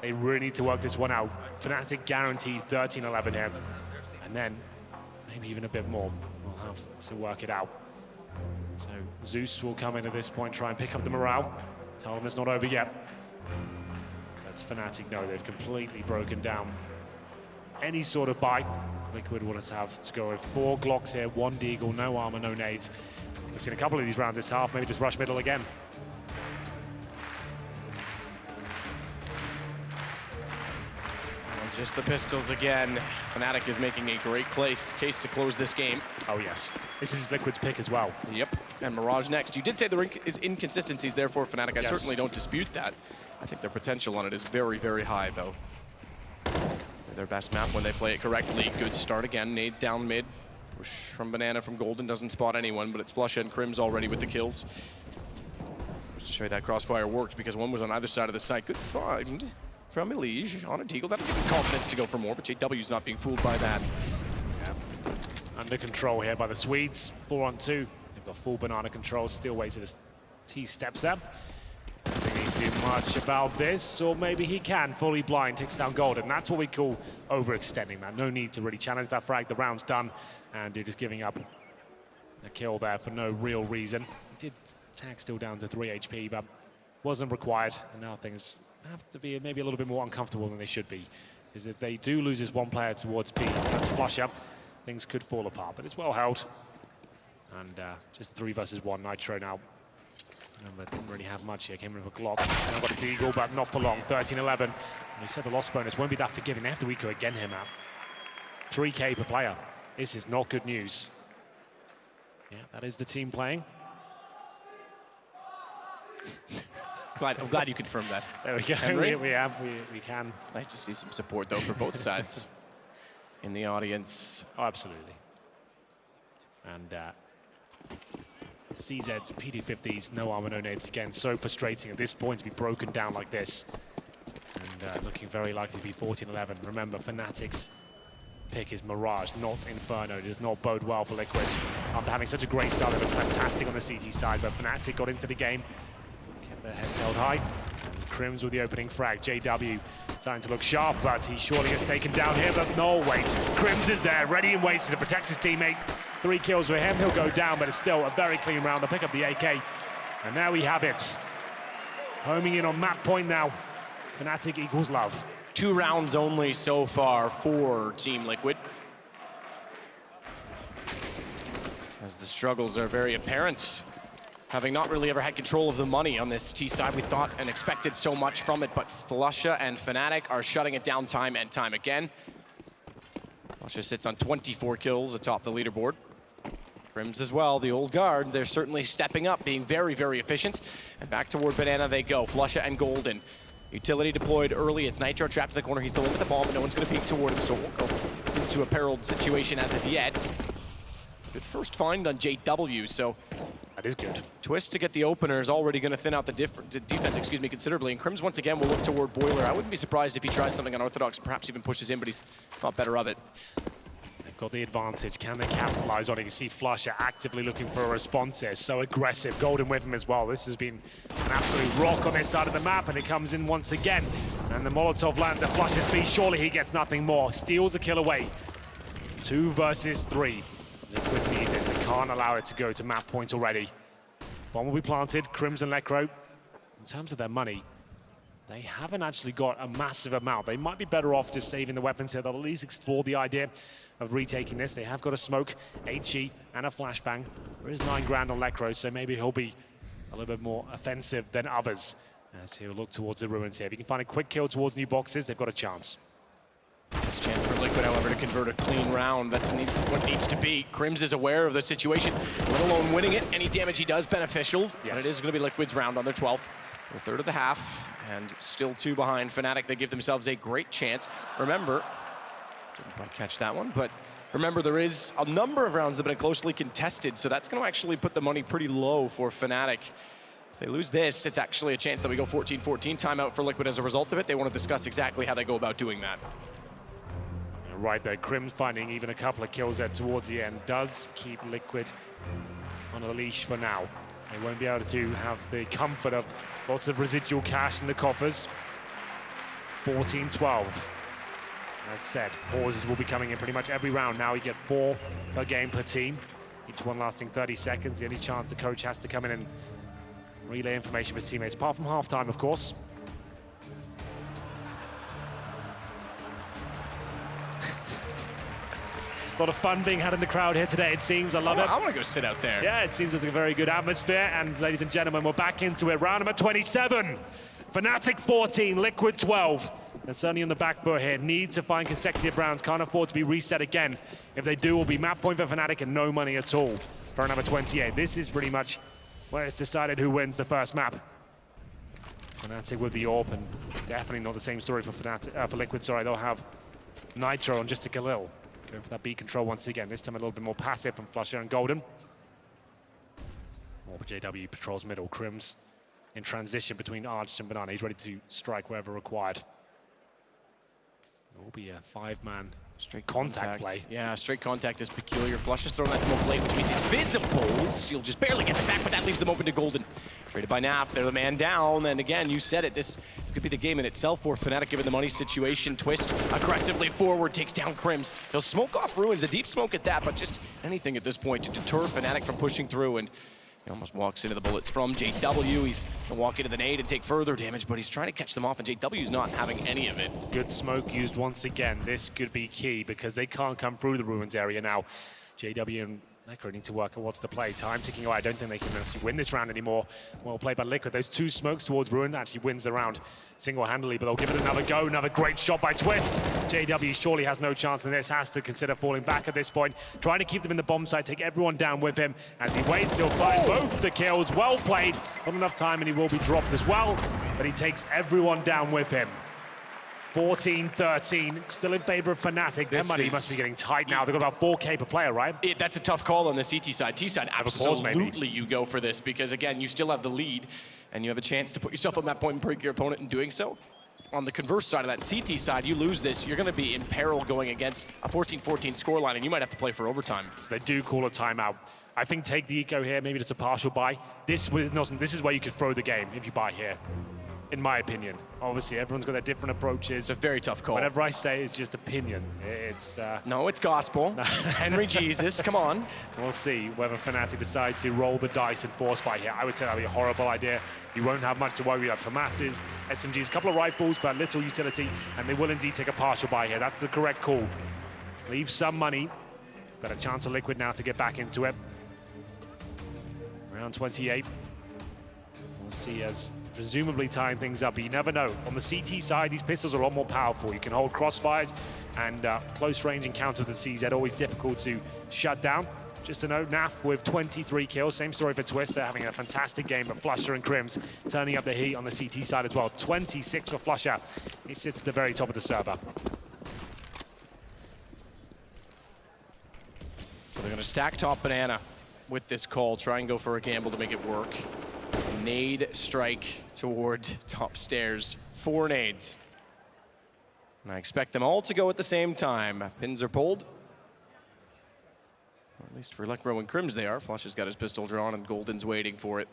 They really need to work this one out. Fnatic guaranteed 13-11 here. And then maybe even a bit more. We'll have to work it out. So Zeus will come in at this point, try and pick up the morale. Tell them it's not over yet. But Fnatic, no, they've completely broken down any sort of buy. Liquid will just have to go with 4 Glocks here, 1 Deagle, no armor, no nades. We've seen a couple of these rounds this half, maybe just rush middle again. And just the pistols again. Fnatic is making a great case to close this game. Oh yes, this is Liquid's pick as well. Yep, and Mirage next. You did say there is inconsistencies there for Fnatic. I certainly don't dispute that. I think their potential on it is very, very high, though. Their best map when they play it correctly. Good start again. Nades down mid. Push from Banana from Golden. Doesn't spot anyone, but it's Flusha and Crims already with the kills. Just to show you that crossfire worked because one was on either side of the site. Good find from Elige on a Deagle. That'll give him confidence to go for more, but JW's not being fooled by that. Yeah. Under control here by the Swedes. 4-on-2. They've got full Banana control. Still wait to the T steps there. I don't think he can do much about this, or maybe he can. Fully blind, takes down Golden. That's what we call overextending that. No need to really challenge that frag. The round's done, and they're just giving up a kill there for no real reason. He did tag still down to 3 HP, but wasn't required. And now things have to be maybe a little bit more uncomfortable than they should be. Is if they do lose this one player towards B, that's Flusha, things could fall apart. But it's well held. And just 3 versus 1 Nitro now. Remember, didn't really have much here. Came in with a Glock. Now got a Deagle, but not for long. 13-11. And he said the loss bonus won't be that forgiving. They have to eco again here, Matt. 3K per player. This is not good news. Yeah, that is the team playing. I'm glad you confirmed that. There we go. Henry? We can. I'd like to see some support, though, for both sides in the audience. Oh, absolutely. And CZ's PD50s, no armor, no nades again. So frustrating at this point to be broken down like this. And looking very likely to be 14-11. Remember, Fnatic's pick is Mirage, not Inferno. It does not bode well for Liquid. After having such a great start, they looked fantastic on the CT side, but Fnatic got into the game, kept their heads held high. And Crims with the opening frag. JW starting to look sharp, but he surely gets taken down here, but no, wait. Crims is there, ready and waiting to protect his teammate. 3 kills for him, he'll go down, but it's still a very clean round. They'll pick up the AK, and now we have it. Homing in on map point now. Fnatic equals love. 2 rounds only so far for Team Liquid, as the struggles are very apparent. Having not really ever had control of the money on this T side, we thought and expected so much from it, but Flusha and Fnatic are shutting it down time and time again. Flusha sits on 24 kills atop the leaderboard. Crims as well, the old guard, they're certainly stepping up, being very, very efficient. And back toward Banana they go, Flusha and Golden. Utility deployed early, it's Nitro trapped in the corner, he's the one with the bomb, but no one's gonna peek toward him, so it won't go into a perilled situation as of yet. Good first find on JW, so that is good. Twist to get the opener is already going to thin out the defense, considerably. And Crims once again will look toward Boiler. I wouldn't be surprised if he tries something unorthodox, perhaps even pushes in, but he's not better of it. They've got the advantage. Can they capitalize on it? You can see Flusha actively looking for a response here. So aggressive. Golden with him as well. This has been an absolute rock on this side of the map, and it comes in once again. And the Molotov lands at Flusha's feet. Surely he gets nothing more. Steals a kill away. 2 versus 3. Liquid need this. They can't allow it to go to map point already. Bomb will be planted. Crims and Lekro, in terms of their money, they haven't actually got a massive amount. They might be better off just saving the weapons here. They'll at least explore the idea of retaking this. They have got a smoke, HE, and a flashbang. There is 9 grand on Lekro, so maybe he'll be a little bit more offensive than others as he'll look towards the ruins here. If he can find a quick kill towards new boxes, they've got a chance. This chance for Liquid, however, to convert a clean round. That's what it needs to be. Crims is aware of the situation, let alone winning it. Any damage he does, beneficial. Yes. And it is going to be Liquid's round on their 12th. A third of the half, and still 2 behind Fnatic. They give themselves a great chance. Remember, didn't quite catch that one, but remember there is a number of rounds that have been closely contested, so that's going to actually put the money pretty low for Fnatic. If they lose this, it's actually a chance that we go 14-14 timeout for Liquid as a result of it. They want to discuss exactly how they go about doing that. Right there, Crims finding even a couple of kills there towards the end does keep Liquid on a leash for now. They won't be able to have the comfort of lots of residual cash in the coffers. 14-12. As said, pauses will be coming in pretty much every round now. You get 4 per game per team, each one lasting 30 seconds. The only chance the coach has to come in and relay information for his teammates, apart from halftime, of course. A lot of fun being had in the crowd here today, it seems. I love it. I want to go sit out there. Yeah, it seems there's a very good atmosphere. And ladies and gentlemen, we're back into it. Round number 27. Fnatic 14, Liquid 12. They're certainly on the back foot here. Need to find consecutive rounds. Can't afford to be reset again. If they do, it will be map point for Fnatic and no money at all for round number 28. This is pretty much where it's decided who wins the first map. Fnatic with the AWP, and definitely not the same story for for Liquid. Sorry, they'll have Nitro on just a Khalil. Going for that B control once again. This time a little bit more passive from Flusha and Golden. JW patrols middle. Crims in transition between Arch and Banana. He's ready to strike wherever required. It will be a 5-man straight contact play. Yeah, straight contact is peculiar. Flush is throwing that smoke late, which means he's visible. Steel just barely gets it back, but that leaves them open to Golden. Traded by Naf, they're the man down, and again, you said it, this could be the game in itself for Fnatic given the money situation. Twist aggressively forward, takes down Crims. He'll smoke off Ruins, a deep smoke at that, but just anything at this point to deter Fnatic from pushing through, and he almost walks into the bullets from JW. He's gonna walk into the nade and take further damage, but he's trying to catch them off, and JW's not having any of it. Good smoke used once again. This could be key because they can't come through the Ruins area now. JW and Lekro need to work out what's the play. Time ticking away. I don't think they can win this round anymore. Well played by Liquid. Those 2 smokes towards Ruin actually wins the round single-handedly, but they'll give it another go. Another great shot by Twist. JW surely has no chance in this. Has to consider falling back at this point. Trying to keep them in the bomb site, take everyone down with him. As he waits, he'll find both the kills. Well played. Not enough time, and he will be dropped as well, but he takes everyone down with him. 14-13, still in favor of Fnatic. Their money must be getting tight now. They've got about 4K per player, right? That's a tough call on the CT side. T side, absolutely you go for this because, again, you still have the lead and you have a chance to put yourself on that point and break your opponent in doing so. On the converse side of that CT side, you lose this, you're going to be in peril going against a 14-14 scoreline, and you might have to play for overtime. So they do call a timeout. I think take the eco here, maybe just a partial buy. This is where you could throw the game if you buy here. in my opinion. Obviously, everyone's got their different approaches. It's a very tough call. Whatever I say is just opinion. It's No, it's gospel. Henry Jesus, come on. We'll see whether Fnatic decide to roll the dice and force fight here. I would say that would be a horrible idea. You won't have much to worry about for masses. SMGs, a couple of rifles, but little utility, and they will indeed take a partial buy here. That's the correct call. Leave some money, but a chance of Liquid now to get back into it. Round 28. We'll see as presumably tying things up, but you never know. On the CT side, these pistols are a lot more powerful. You can hold crossfires, and close range encounters with CZ always difficult to shut down. Just to note, NAF with 23 kills. Same story for Twist. They're having a fantastic game, but Flusher and Crims turning up the heat on the CT side as well. 26 for Flusher. He sits at the very top of the server. So they're going to stack top banana with this call, try and go for a gamble to make it work. Nade strike toward top stairs. 4 nades. And I expect them all to go at the same time. Pins are pulled. Or at least for Lekro and Crims they are. Flush has got his pistol drawn and Golden's waiting for it.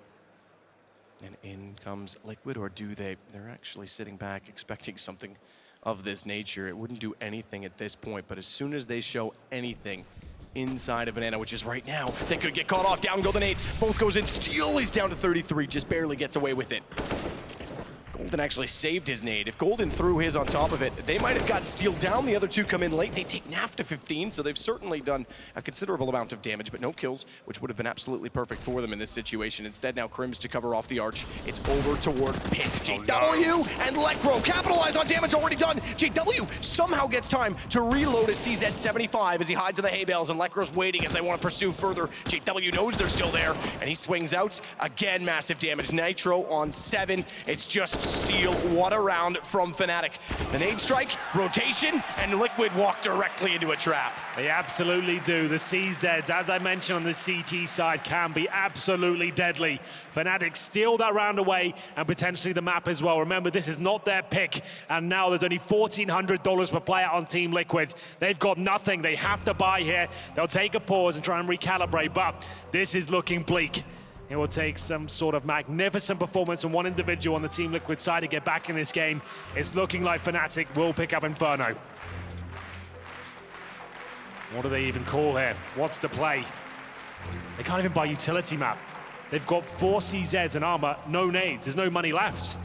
And in comes Liquid, or do they? They're actually sitting back expecting something of this nature. It wouldn't do anything at this point, but as soon as they show anything inside of Banana, which is right now, they could get caught off. Down go the nades. Both goes in. Steel is down to 33, just barely gets away with it. Golden actually saved his nade. If Golden threw his on top of it, they might have got Steel down. The other two come in late. They take NAF to 15, so they've certainly done a considerable amount of damage, but no kills, which would have been absolutely perfect for them in this situation. Instead, now Crims to cover off the arch. It's over toward Pit. JW and Lekro capitalize on damage already done. JW somehow gets time to reload a CZ75 as he hides in the hay bales, and Lekro's waiting as they want to pursue further. JW knows they're still there, and he swings out. Again, massive damage. Nitro on 7. It's just Steel. What a round from Fnatic. The nade strike, rotation, and Liquid walk directly into a trap. They absolutely do. The CZs, as I mentioned on the CT side, can be absolutely deadly. Fnatic steal that round away and potentially the map as well. Remember, this is not their pick, and now there's only $1,400 per player on Team Liquid. They've got nothing. They have to buy here. They'll take a pause and try and recalibrate, but this is looking bleak. It will take some sort of magnificent performance from one individual on the Team Liquid side to get back in this game. It's looking like Fnatic will pick up Inferno. What do they even call here? What's the play? They can't even buy utility map. They've got 4 CZs and armor, no nades. There's no money left.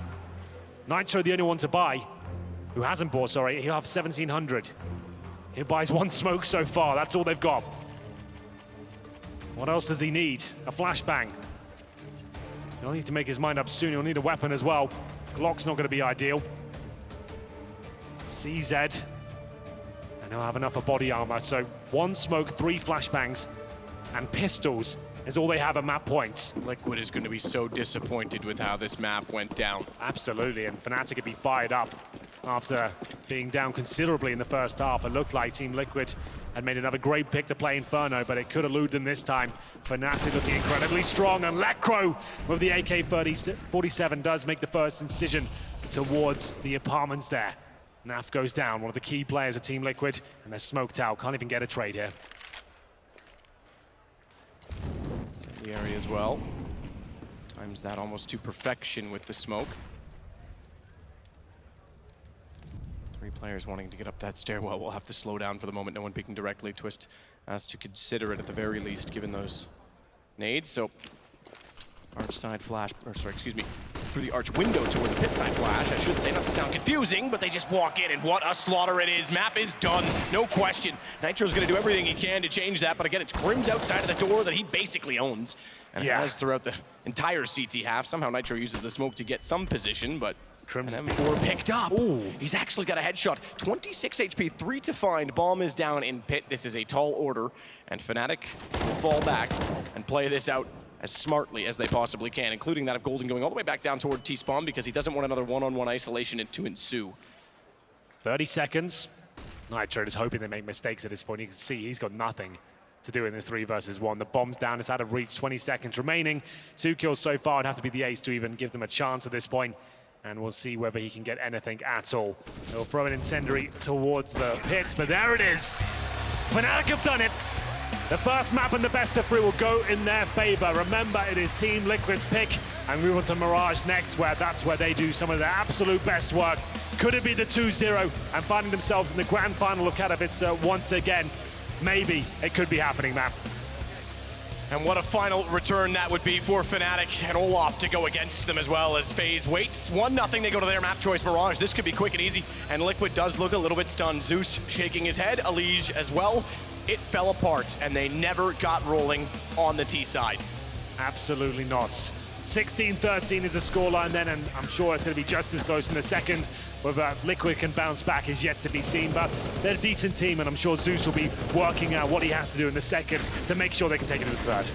Nitro, the only one to buy, who hasn't bought, sorry, he'll have 1,700. He buys 1 smoke so far. That's all they've got. What else does he need? A flashbang. He'll need to make his mind up soon. He'll need a weapon as well. Glock's not going to be ideal. CZ. And he'll have enough of body armor. So 1 smoke, 3 flashbangs, and pistols is all they have at map points. Liquid is going to be so disappointed with how this map went down. Absolutely, and Fnatic could be fired up after being down considerably in the first half. It looked like Team Liquid had made another great pick to play Inferno, but it could elude them this time. Fnatic looking incredibly strong, and Lekro with the AK-47 does make the first incision towards the apartments there. NAF goes down, one of the key players of Team Liquid, and they're smoked out. Can't even get a trade here. It's in the area as well. Times that almost to perfection with the smoke. 3 players wanting to get up that stairwell. We'll have to slow down for the moment. No one peeking directly. Twist has to consider it at the very least, given those nades. So, arch side flash, or sorry, excuse me, through the arch window toward the pit side flash. I should say, not to sound confusing, but they just walk in, and what a slaughter it is. Map is done, no question. Nitro's gonna do everything he can to change that, but again, it's Crims outside of the door that he basically owns, and has throughout the entire CT half. Somehow Nitro uses the smoke to get some position, but Crims M4 picked up. Ooh. He's actually got a headshot. 26 HP, 3 to find. Bomb is down in pit. This is a tall order, and Fnatic will fall back and play this out as smartly as they possibly can, including that of Golden going all the way back down toward T-Spawn because he doesn't want another one-on-one isolation to ensue. 30 seconds. Nitro is hoping they make mistakes at this point. You can see he's got nothing to do in this 3 versus 1. The bomb's down, it's out of reach, 20 seconds remaining. 2 kills so far. It'd have to be the ace to even give them a chance at this point. And we'll see whether he can get anything at all. He'll throw an incendiary towards the pit, but there it is. Fnatic have done it. The first map and the best of 3 will go in their favor. Remember, it is Team Liquid's pick, and we want to Mirage next, where that's where they do some of their absolute best work. Could it be the 2-0 and finding themselves in the grand final of Katowice once again? Maybe it could be happening, man. And what a final return that would be for Fnatic, and Olaf to go against them as well as FaZe waits. 1-0, they go to their map choice, Mirage. This could be quick and easy, and Liquid does look a little bit stunned. Zeus shaking his head, Elige as well. It fell apart, and they never got rolling on the T side. Absolutely not. 16-13 is the scoreline then, and I'm sure it's going to be just as close in the second. Whether Liquid can bounce back is yet to be seen, but they're a decent team, and I'm sure Zeus will be working out what he has to do in the second to make sure they can take it to the third.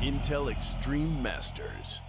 Intel Extreme Masters.